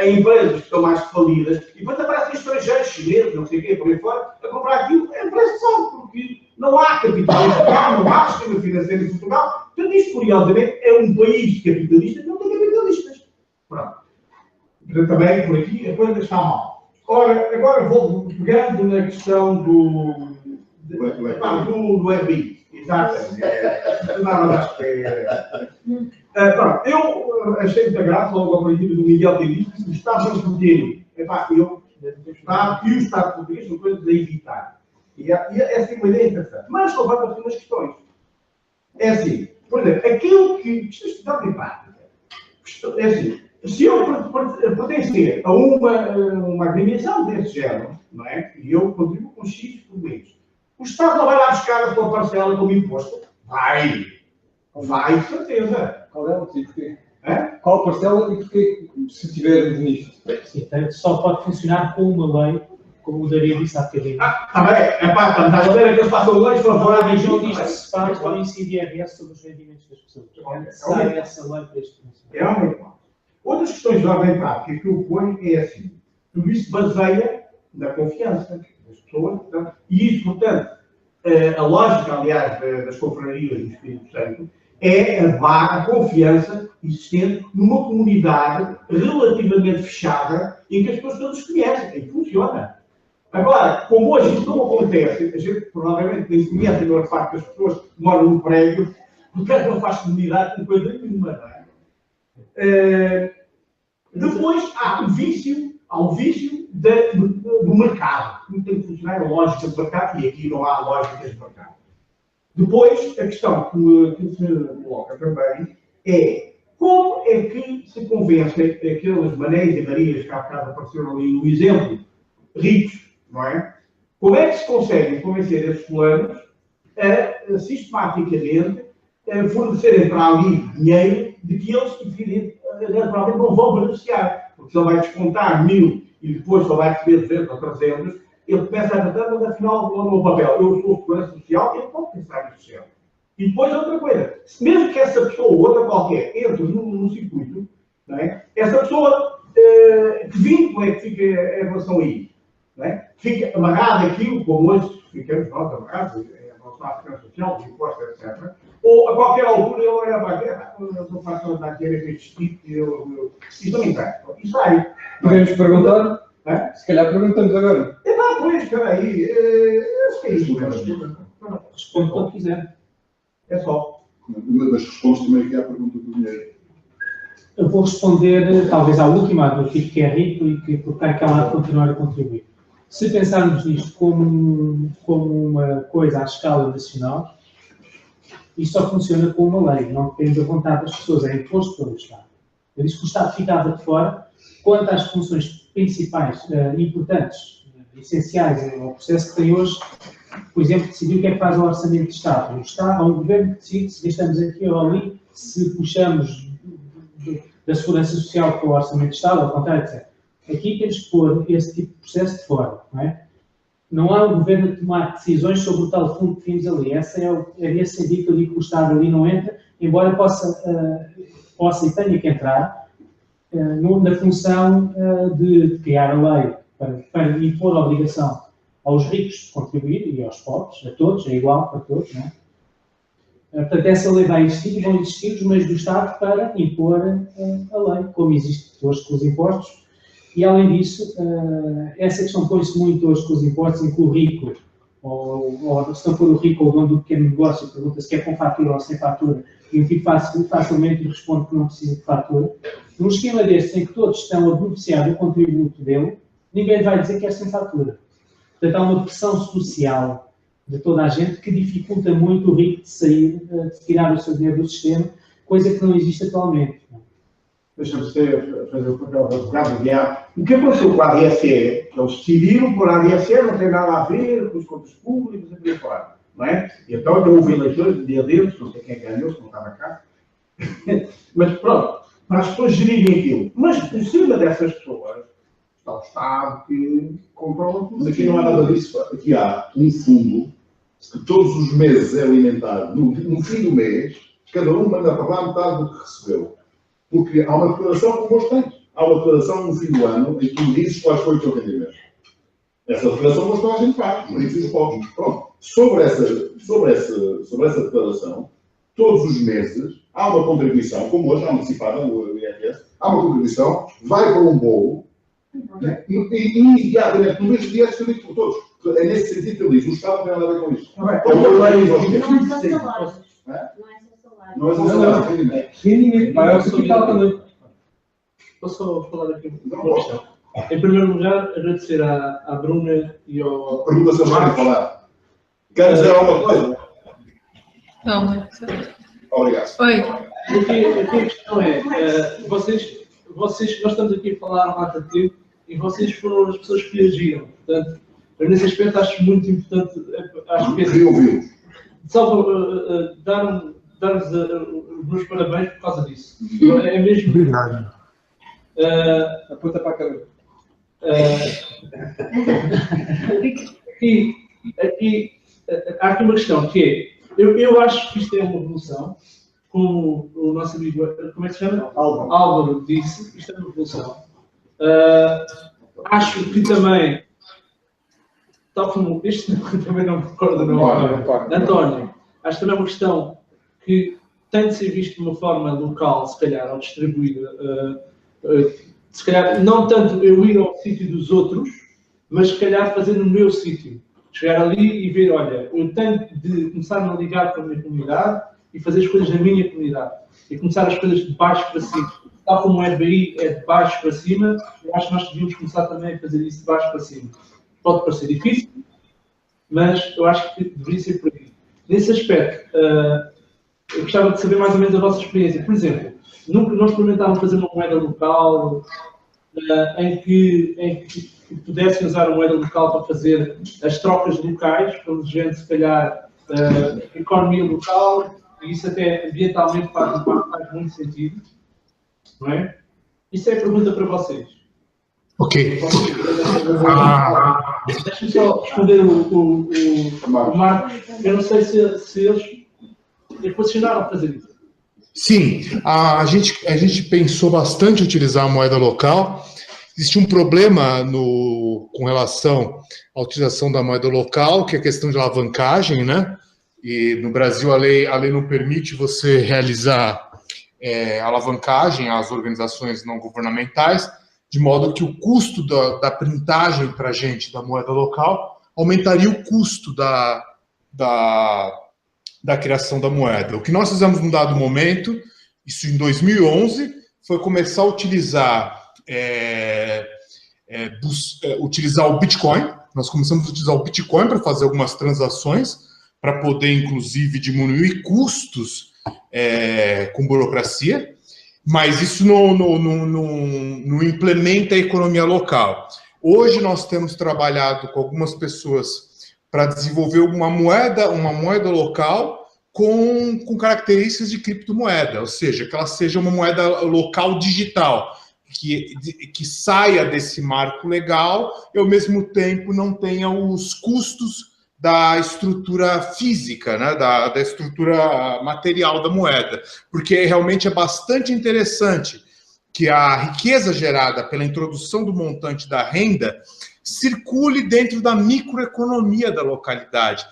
S8: em empresas que estão mais falidas e depois aparecem estrangeiros, chineses, não sei o quê, por aí fora, a comprar aquilo. É impressão, porque não há capital em Portugal, não há sistema financeiro em Portugal. Portanto, isto, curiosamente, é um país capitalista que não tem capitalistas. Pronto. Portanto, também, por aqui, a coisa está mal. Ora, agora vou pegando na questão do RBI. Exatamente. Pronto, eu achei muita graça, logo ao princípio do Miguel ter dito que o Estado não poderia. O Estado e o Estado português são coisas a evitar. E essa é uma ideia interessante. Mas levanta-se umas questões. É assim, por exemplo, aquilo que. Isto é estudado em prática. É assim, se eu pertencer a uma agremiação desse género, não é? E eu contribuo com X por mês, o Estado não vai lá buscar a sua parcela como imposto? Vai, de certeza.
S7: Qual é o tipo? Qual parcela e porquê, se tiver nisto?
S1: Sim, só pode funcionar com uma lei, como o Dario disse há bocadinho.
S8: Está bem. Estás a ver que eles passam leis para fora
S1: a região diz que se faz para incidir IRS sobre os rendimentos das pessoas. É necessária essa lei para este funcionamento.
S8: É uma hipótese. Outras questões de ordem prática que eu ponho é assim: tudo isso baseia na confiança das pessoas, portanto, e isso, portanto, a lógica, aliás, das confrarias do Espírito Santo é a confiança existente numa comunidade relativamente fechada em que as pessoas todas conhecem e funciona. Agora, como hoje isso não acontece, a gente provavelmente nem conhece a maior parte das pessoas que moram num prédio, porque não faz comunidade com coisa nenhuma, não é? Depois há o vício do mercado. Como tem que funcionar a lógica do mercado, e aqui não há lógicas de mercado. Depois, a questão que se coloca também é como é que se convencem aqueles Manés e Marias que há bocado apareceram ali no exemplo, ricos, não é? Como é que se conseguem convencer esses planos a sistematicamente fornecerem para ali dinheiro de que eles, naturalmente, não vão beneficiar? Porque se ele vai descontar 1000 e depois só vai receber 200 ou 300, ele começa a dizer, mas afinal, no meu papel, eu sou segurança social, ele pode pensar nisso sempre. E depois outra coisa, mesmo que essa pessoa ou outra qualquer entre no circuito, não é? Essa pessoa, que vínculo é que fica em relação a isso? Não é? Fica amarrado aquilo, como hoje ficamos nós amarrados, em relação à segurança social, os impostos, etc. Ou a qualquer altura ele olha para a eu não faço nada aqui, este tipo, isso não me interessa. E sai.
S7: Podemos perguntar? Se calhar perguntamos agora.
S8: Pois, espera aí. Acho que é isso mesmo.
S1: Responde quando quiser.
S8: É só.
S6: Mas respondes também aqui à pergunta do dinheiro.
S1: Eu vou responder, talvez, à última, do tipo que é rico e que por cá ela há de continuar a contribuir. Se pensarmos nisto como uma coisa à escala nacional, isto só funciona com uma lei, não depende da vontade das pessoas, é imposto pelo Estado. Eu disse que o Estado ficava de fora quanto às funções principais, importantes, essenciais ao processo que tem hoje, por exemplo, decidir o que é que faz o Orçamento de Estado. Há um governo que decide se gastamos aqui ou ali, se puxamos da Segurança Social para o Orçamento de Estado, ao contrário, etc. Aqui temos que pôr esse tipo de processo de fora, não é? Não há um governo a tomar decisões sobre o tal fundo que vimos ali. É nesse sentido que eu digo que o Estado ali não entra, embora possa e tenha que entrar na função de criar a lei para impor a obrigação aos ricos de contribuir e aos pobres, a todos, é igual para todos, não é? Portanto, essa lei vai existir e vão existir os meios do Estado para impor a lei, como existe hoje com os impostos. E, além disso, essa questão põe-se muito hoje com os impostos, em que o rico, ou se não for o rico ou o dono do pequeno negócio, pergunta se quer com fatura ou sem fatura, e o tipo facilmente responde que não precisa de fatura. Num esquema deste, em que todos estão a beneficiar do contributo dele, ninguém vai dizer que é sem fatura. Portanto, há uma pressão social de toda a gente que dificulta muito o rico de sair, de tirar o seu dinheiro do sistema, coisa que não existe atualmente.
S8: Deixa-me fazer o papel do advogado do diabo. O que aconteceu com a ADSE, que eles decidiram por a ADSE, não tem nada a ver com os contos públicos e por aí fora, não é? E então houve eleitores de dia deles, não sei quem ganhou, se não estava cá. Mas pronto, para as pessoas gerirem aquilo. Mas por cima dessas pessoas está o Estado que controla tudo.
S6: Mas aqui não há nada disso. Aqui há um fundo que todos os meses é alimentado. No fim do mês, cada um manda para lá metade do que recebeu. Porque há uma declaração como hoje tem. Há uma declaração no fim do ano em que tu dizes quais foi o teu rendimento. Essa declaração hoje toda a gente faz, os ricos e os pobres. Pronto. Sobre essa declaração, todos os meses há uma contribuição, como hoje há antecipada no IRS, há uma contribuição, vai para um bolo, né? E imediatamente no mesmo dia é distribuído por todos. É nesse sentido que ele diz, o Estado não tem nada a ver com isto.
S9: Não é só salários.
S6: Não é só salário.
S7: Rendimento, vai ao capital também.
S10: Posso só falar aqui uma questão? Em primeiro lugar, agradecer à Bruna e ao...
S6: Pergunta se a Mário falar. Quer dizer alguma coisa?
S2: Não, mas...
S6: Obrigado.
S2: Oi.
S10: Aqui a questão é, vocês, nós estamos aqui a falar há muito tempo e vocês foram as pessoas que reagiram. Portanto, eu nesse aspecto acho muito importante, acho que só dar-vos os meus parabéns por causa disso. É mesmo...
S3: Obrigado.
S7: Aponta para a câmera.
S10: Aqui há aqui uma questão que é, eu acho que isto é uma revolução, como o nosso amigo, como é que se chama? Álvaro disse, isto é uma revolução. Acho que também, tal como este também não me recordo, António, acho que também é uma questão que tem de ser visto de uma forma local, se calhar, ao distribuir, se calhar, não tanto eu ir ao sítio dos outros, mas se calhar fazer no meu sítio. Chegar ali e ver, olha, eu tenho de começar a me ligar com a minha comunidade e fazer as coisas na minha comunidade. E começar as coisas de baixo para cima. Tal como o RBI é de baixo para cima, eu acho que nós devíamos começar também a fazer isso de baixo para cima. Pode parecer difícil, mas eu acho que deveria ser por aí. Nesse aspecto, eu gostava de saber mais ou menos a vossa experiência. Por exemplo, nunca nós experimentámos fazer uma moeda local em que pudessem usar a moeda local para fazer as trocas locais, para gente, se calhar, economia local, e isso até ambientalmente faz muito sentido, não é? Isso é a pergunta para vocês.
S3: Ok.
S10: Deixa-me só responder o Marcos. Eu não sei se eles equacionaram fazer isso.
S3: Sim, a gente pensou bastante em utilizar a moeda local. Existe um problema com relação à utilização da moeda local, que é a questão de alavancagem, né? E no Brasil a lei não permite você realizar alavancagem às organizações não governamentais, de modo que o custo da printagem para a gente da moeda local aumentaria o custo da criação da moeda. O que nós fizemos num dado momento, isso em 2011, foi começar a utilizar o Bitcoin. Nós começamos a utilizar o Bitcoin para fazer algumas transações, para poder, inclusive, diminuir custos com burocracia. Mas isso não implementa a economia local. Hoje nós temos trabalhado com algumas pessoas para desenvolver uma moeda local com características de criptomoeda, ou seja, que ela seja uma moeda local digital, que saia desse marco legal e, ao mesmo tempo, não tenha os custos da estrutura física, né, da estrutura material da moeda, porque realmente é bastante interessante que a riqueza gerada pela introdução do montante da renda circule dentro da microeconomia da localidade.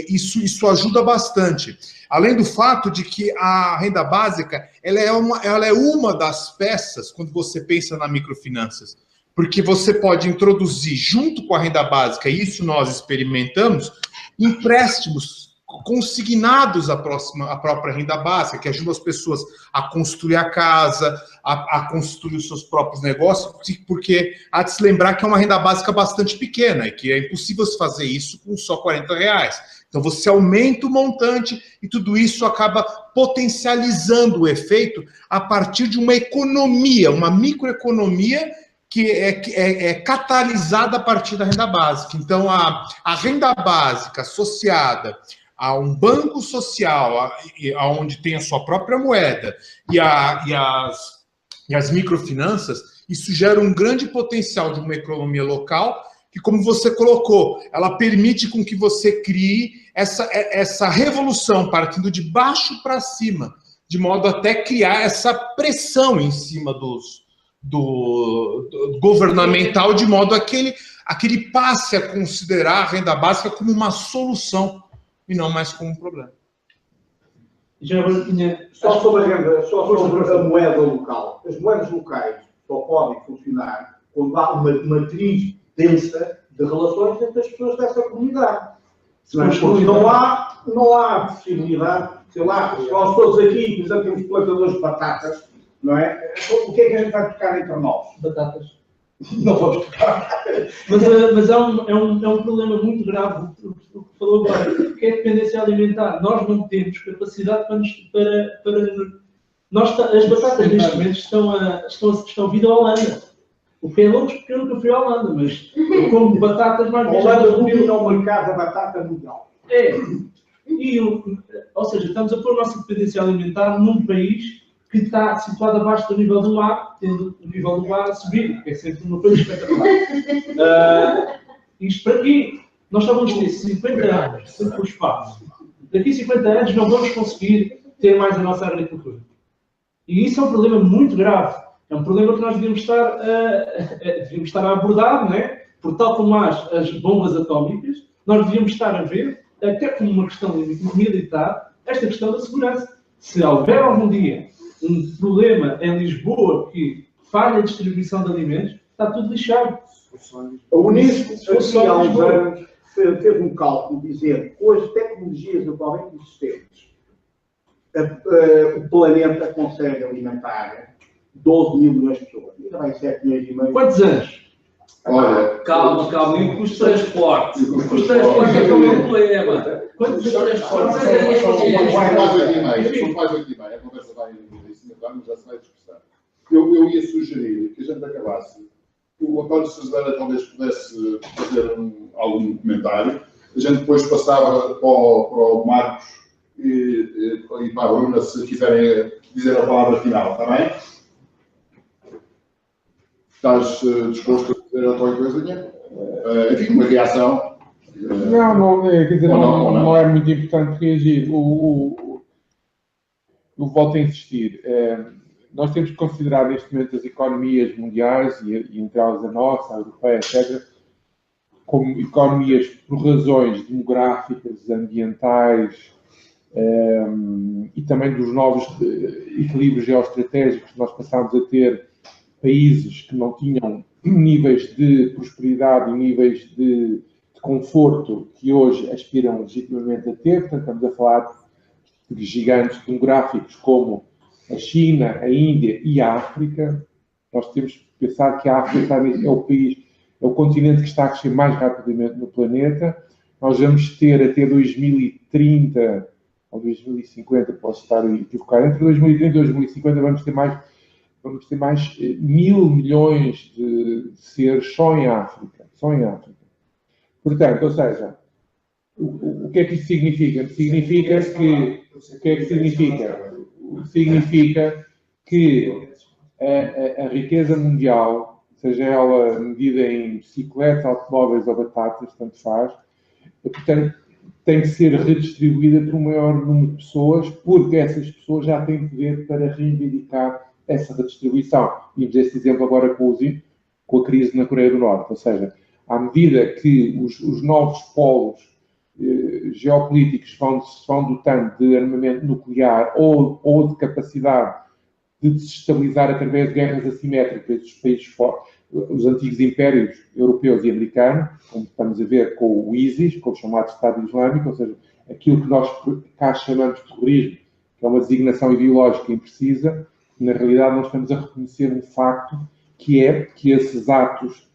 S3: Isso ajuda bastante. Além do fato de que a renda básica ela é uma das peças quando você pensa na microfinanças, porque você pode introduzir junto com a renda básica, e isso nós experimentamos, empréstimos consignados à própria renda básica, que ajudam as pessoas a construir a casa, a construir os seus próprios negócios, porque há de se lembrar que é uma renda básica bastante pequena e que é impossível se fazer isso com só R$40. Então você aumenta o montante e tudo isso acaba potencializando o efeito a partir de uma economia, uma microeconomia que é catalisada a partir da renda básica. Então a renda básica associada a um banco social, onde tem a sua própria moeda, e as microfinanças, isso gera um grande potencial de uma economia local, que, como você colocou, ela permite com que você crie essa revolução partindo de baixo para cima, de modo até criar essa pressão em cima do governamental, de modo a que ele passe a considerar a renda básica como uma solução e não mais como um problema.
S8: Só sobre a moeda local. As moedas locais só podem funcionar quando há uma matriz densa de relações entre as pessoas dessa comunidade. Não há possibilidade, sei lá, nós todos aqui, por exemplo, temos plantadores de batatas, não é? O que é que a gente vai tocar entre nós? Batatas. Não vamos tocar.
S10: Mas é um problema muito grave o que falou agora, que é a dependência alimentar. Nós não temos capacidade as batatas neste momento estão a vir da Holanda. O que é louco porque eu nunca fui à Holanda, mas eu como batatas mais vezes.
S8: A Holanda domina o mercado da batata mundial.
S10: Ou seja, estamos a pôr a nossa dependência alimentar num país que está situado abaixo do nível do mar, tendo o nível do mar a subir, que é sempre uma coisa espetacular. Isto para quê? Nós só vamos ter 50 anos, sempre o espaço. Daqui a 50 anos não vamos conseguir ter mais a nossa agricultura. E isso é um problema muito grave. É um problema que nós devíamos estar a abordar, não é? Porque tal como as bombas atómicas, nós devíamos estar a ver, até como uma questão militar, esta questão da segurança. Se houver algum dia um problema em Lisboa que falha a distribuição de alimentos, está tudo lixado.
S8: A Unesco, há uns anos, teve um cálculo dizendo que com as tecnologias atualmente existentes, o planeta consegue alimentar 12 mil milhões de pessoas. Ainda vai 7 milhões e meio.
S10: Quantos anos?
S11: Olha, calma, e com os transportes? Os transportes é como um problema. Quantos transportes é
S6: São quase 8 e meio. A conversa vai em cima do ano, já se vai dispersar. Eu ia sugerir que a gente acabasse. O António Cesareira talvez pudesse fazer algum comentário. A gente depois passava para o Marcos e para a Bruna, se quiserem dizer a palavra final, está bem? Estás disposto a dizer alguma coisinha? Enfim, uma reação?
S4: Quer dizer, não é muito importante reagir. Eu volto a insistir. Nós temos que considerar neste momento as economias mundiais, e entre elas a nossa, a europeia, etc., como economias por razões demográficas, ambientais e também dos novos equilíbrios geoestratégicos que nós passámos a ter, países que não tinham níveis de prosperidade e níveis de conforto que hoje aspiram legitimamente a ter. Portanto, estamos a falar de gigantes demográficos como a China, a Índia e a África. Nós temos que pensar que a África é o continente que está a crescer mais rapidamente no planeta. Nós vamos ter até 2030 ou 2050, posso estar equivocado, entre 2030 e 2050 vamos ter mais 1.000 milhões de seres só em África. Só em África. Portanto, ou seja, o que é que isso significa? Significa que, o que é que significa? Significa que a riqueza mundial, seja ela medida em bicicletas, automóveis ou batatas, tanto faz, portanto, tem que ser redistribuída por um maior número de pessoas, porque essas pessoas já têm poder para reivindicar essa redistribuição. Vimos esse exemplo agora com a crise na Coreia do Norte. Ou seja, à medida que os novos polos geopolíticos se vão dotando de armamento nuclear ou de capacidade de desestabilizar através de guerras assimétricas os países fortes, os antigos impérios europeus e americanos, como estamos a ver com o ISIS, com o chamado Estado Islâmico, ou seja, aquilo que nós cá chamamos de terrorismo, que é uma designação ideológica imprecisa, na realidade nós estamos a reconhecer um facto que é que esses atos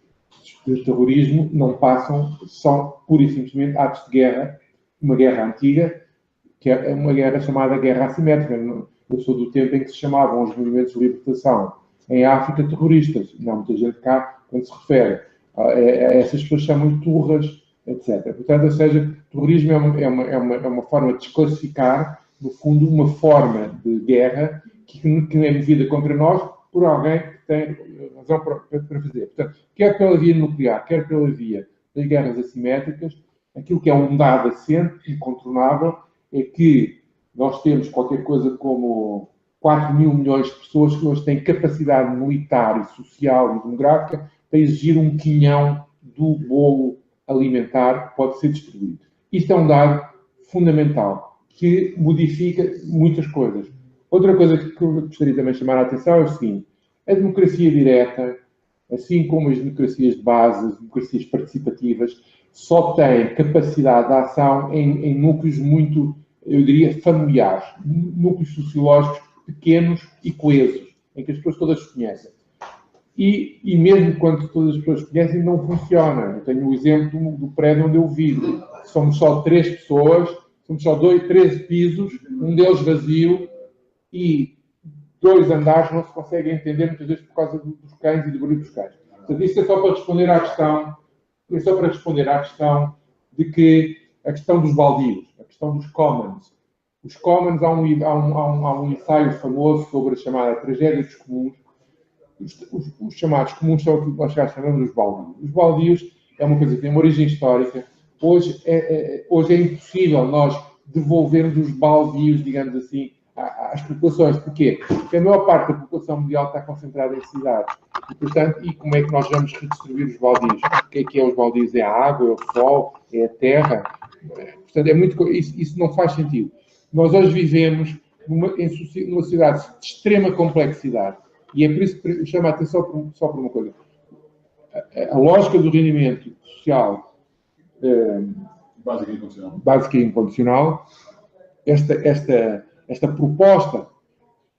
S4: de terrorismo não passam, são pura e simplesmente atos de guerra, uma guerra antiga, que é uma guerra chamada guerra assimétrica. Eu sou do tempo em que se chamavam os movimentos de libertação em África terroristas. Não, muita gente cá, quando se refere a essas pessoas, chamam de turras, etc. Portanto, ou seja, terrorismo é uma forma de desclassificar, no fundo, uma forma de guerra que não é movida contra nós por alguém que tem razão para fazer. Portanto, quer pela via nuclear, quer pela via das guerras assimétricas, aquilo que é um dado assente, incontornável, é que nós temos qualquer coisa como 4.000 milhões de pessoas que hoje têm capacidade militar e social e demográfica para exigir um quinhão do bolo alimentar que pode ser distribuído. Isto é um dado fundamental que modifica muitas coisas. Outra coisa que eu gostaria também de chamar a atenção é o seguinte: a democracia direta, assim como as democracias de base, as democracias participativas, só têm capacidade de ação em núcleos muito, eu diria, familiares, núcleos sociológicos pequenos e coesos, em que as pessoas todas se conhecem. E mesmo quando todas as pessoas se conhecem, não funciona. Eu tenho o exemplo do prédio onde eu vivo. Somos só 3 pessoas, somos só 13 pisos, um deles vazio, e 2 andares não se conseguem entender, muitas vezes por causa dos cães e do barulho dos cães. Portanto, isto é só para responder à questão, de que a questão dos baldios, a questão dos commons. Os commons, há um ensaio famoso sobre a chamada tragédia dos comuns. Os chamados comuns são aquilo que nós já chamamos de baldios. Os baldios é uma coisa que tem uma origem histórica. Hoje é impossível nós devolvermos os baldios, digamos assim, às populações. Porquê? Porque a maior parte da população mundial está concentrada em cidades. E, portanto, como é que nós vamos redistribuir os baldios? O que é os baldios? É a água, é o sol, é a terra? Portanto, isso não faz sentido. Nós hoje vivemos numa sociedade de extrema complexidade. E é por isso que eu chamo a atenção só por uma coisa. A lógica do rendimento social básica e incondicional, esta proposta,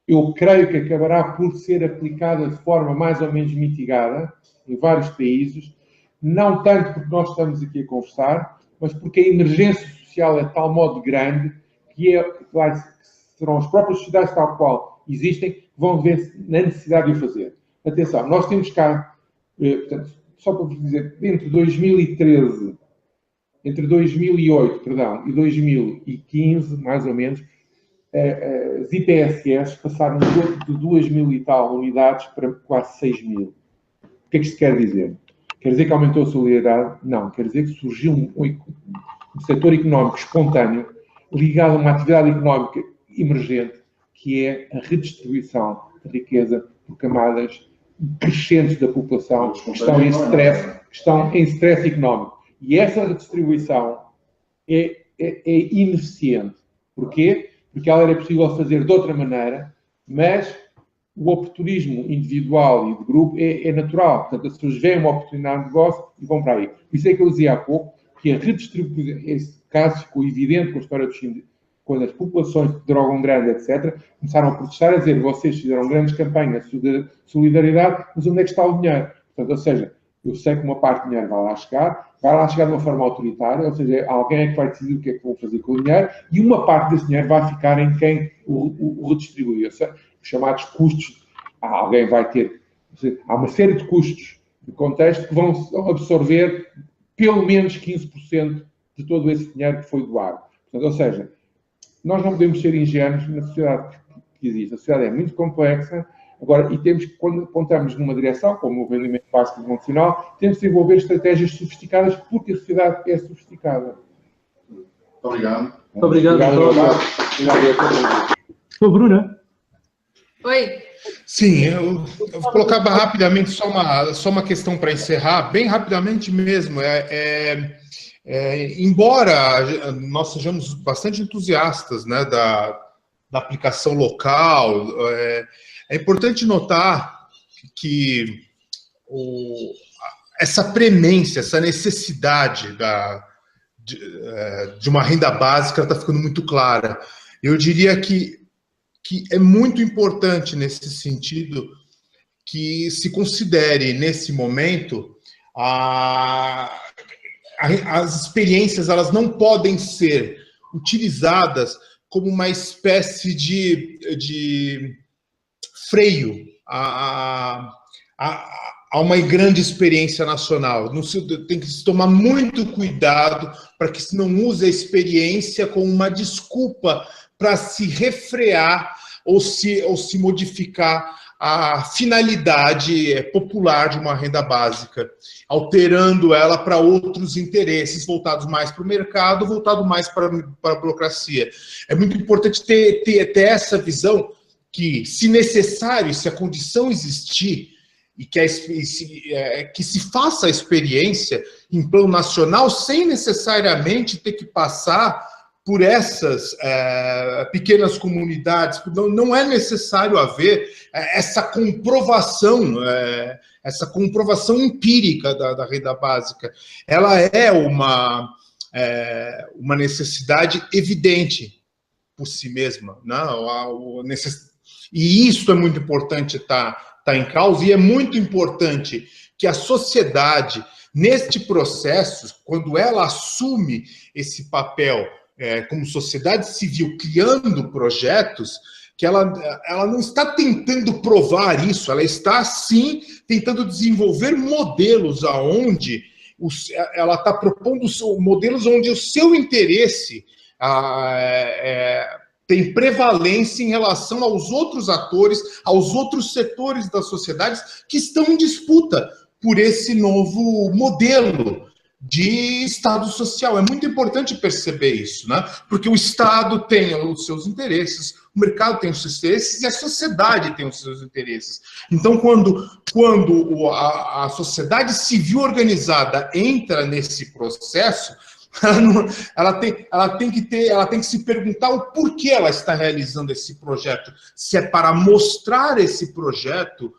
S4: eu creio que acabará por ser aplicada de forma mais ou menos mitigada em vários países, não tanto porque nós estamos aqui a conversar, mas porque a emergência social é de tal modo grande que serão as próprias sociedades tal qual existem que vão ver na necessidade de o fazer. Atenção, nós temos cá, portanto, só para vos dizer, entre 2008, e 2015, mais ou menos, as IPSS passaram de 2.000 e tal unidades para quase 6.000. O que é que isto quer dizer? Quer dizer que aumentou a solidariedade? Não. Quer dizer que surgiu um setor económico espontâneo ligado a uma atividade económica emergente, que é a redistribuição de riqueza por camadas crescentes da população que estão em stress económico. E essa redistribuição é ineficiente. Porquê? Porque ela era possível fazer de outra maneira, mas o oportunismo individual e de grupo é natural. Portanto, as pessoas veem uma oportunidade de negócio e vão para aí. Por isso é que eu dizia há pouco que a redistribuição, esse caso ficou evidente com a história dos Chile, quando as populações de drogam grande, etc., começaram a protestar, a dizer: vocês fizeram grandes campanhas de solidariedade, mas onde é que está o dinheiro? Portanto, ou seja, Eu sei que uma parte do dinheiro vai lá chegar de uma forma autoritária, ou seja, alguém é que vai decidir o que é que vou fazer com o dinheiro, e uma parte desse dinheiro vai ficar em quem o redistribui. Os chamados custos, alguém vai ter, ou seja, há uma série de custos de contexto que vão absorver pelo menos 15% de todo esse dinheiro que foi doado. Portanto, ou seja, nós não podemos ser ingênuos na sociedade que existe. A sociedade é muito complexa. Agora, e temos que, quando apontamos numa direção, como o rendimento básico convencional, temos de desenvolver estratégias sofisticadas, porque a sociedade é sofisticada.
S6: Muito obrigado.
S10: Muito obrigado.
S7: Sou Bruna.
S2: Oi.
S3: Sim, eu vou colocar rapidamente só uma questão para encerrar, bem rapidamente mesmo. Embora nós sejamos bastante entusiastas, né, da aplicação local, é importante notar que essa premência, essa necessidade de uma renda básica está ficando muito clara. Eu diria que é muito importante, nesse sentido, que se considere, nesse momento, as experiências elas não podem ser utilizadas como uma espécie de freio a uma grande experiência nacional. Tem que se tomar muito cuidado para que se não use a experiência como uma desculpa para se refrear ou se modificar a finalidade popular de uma renda básica, alterando ela para outros interesses, voltados mais para o mercado, voltado mais para a burocracia. É muito importante ter essa visão que, se necessário, se a condição existir, e que se faça a experiência em plano nacional, sem necessariamente ter que passar por essas pequenas comunidades. Não é necessário haver essa comprovação empírica da renda básica. Ela é uma necessidade evidente por si mesma, né? E isso é muito importante estar em causa, e é muito importante que a sociedade, neste processo, quando ela assume esse papel como sociedade civil, criando projetos, que ela não está tentando provar isso, ela está, sim, tentando desenvolver modelos aonde ela está propondo modelos onde o seu interesse tem prevalência em relação aos outros atores, aos outros setores das sociedades que estão em disputa por esse novo modelo de Estado social. É muito importante perceber isso, né? Porque o Estado tem os seus interesses, o mercado tem os seus interesses e a sociedade tem os seus interesses. Então, quando a sociedade civil organizada entra nesse processo, ela tem que se perguntar o porquê ela está realizando esse projeto. Se é para mostrar esse projeto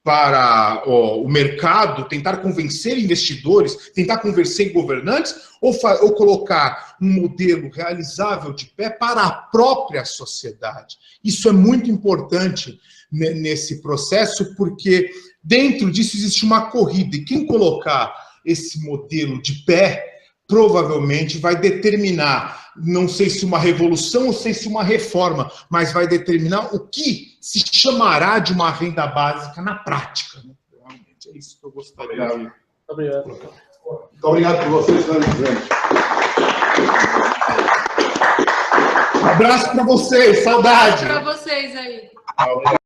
S3: para o mercado, tentar convencer investidores, tentar convencer governantes, ou colocar um modelo realizável de pé para a própria sociedade. Isso é muito importante nesse processo, porque dentro disso existe uma corrida, e quem colocar esse modelo de pé provavelmente vai determinar, não sei se uma revolução ou sei se uma reforma, mas vai determinar o que se chamará de uma renda básica na prática. Realmente é isso que eu gostaria de dizer.
S10: Obrigado.
S6: Muito obrigado por vocês estarem presentes.
S3: Um abraço para vocês, saudade.
S2: Para vocês aí.
S6: Obrigado.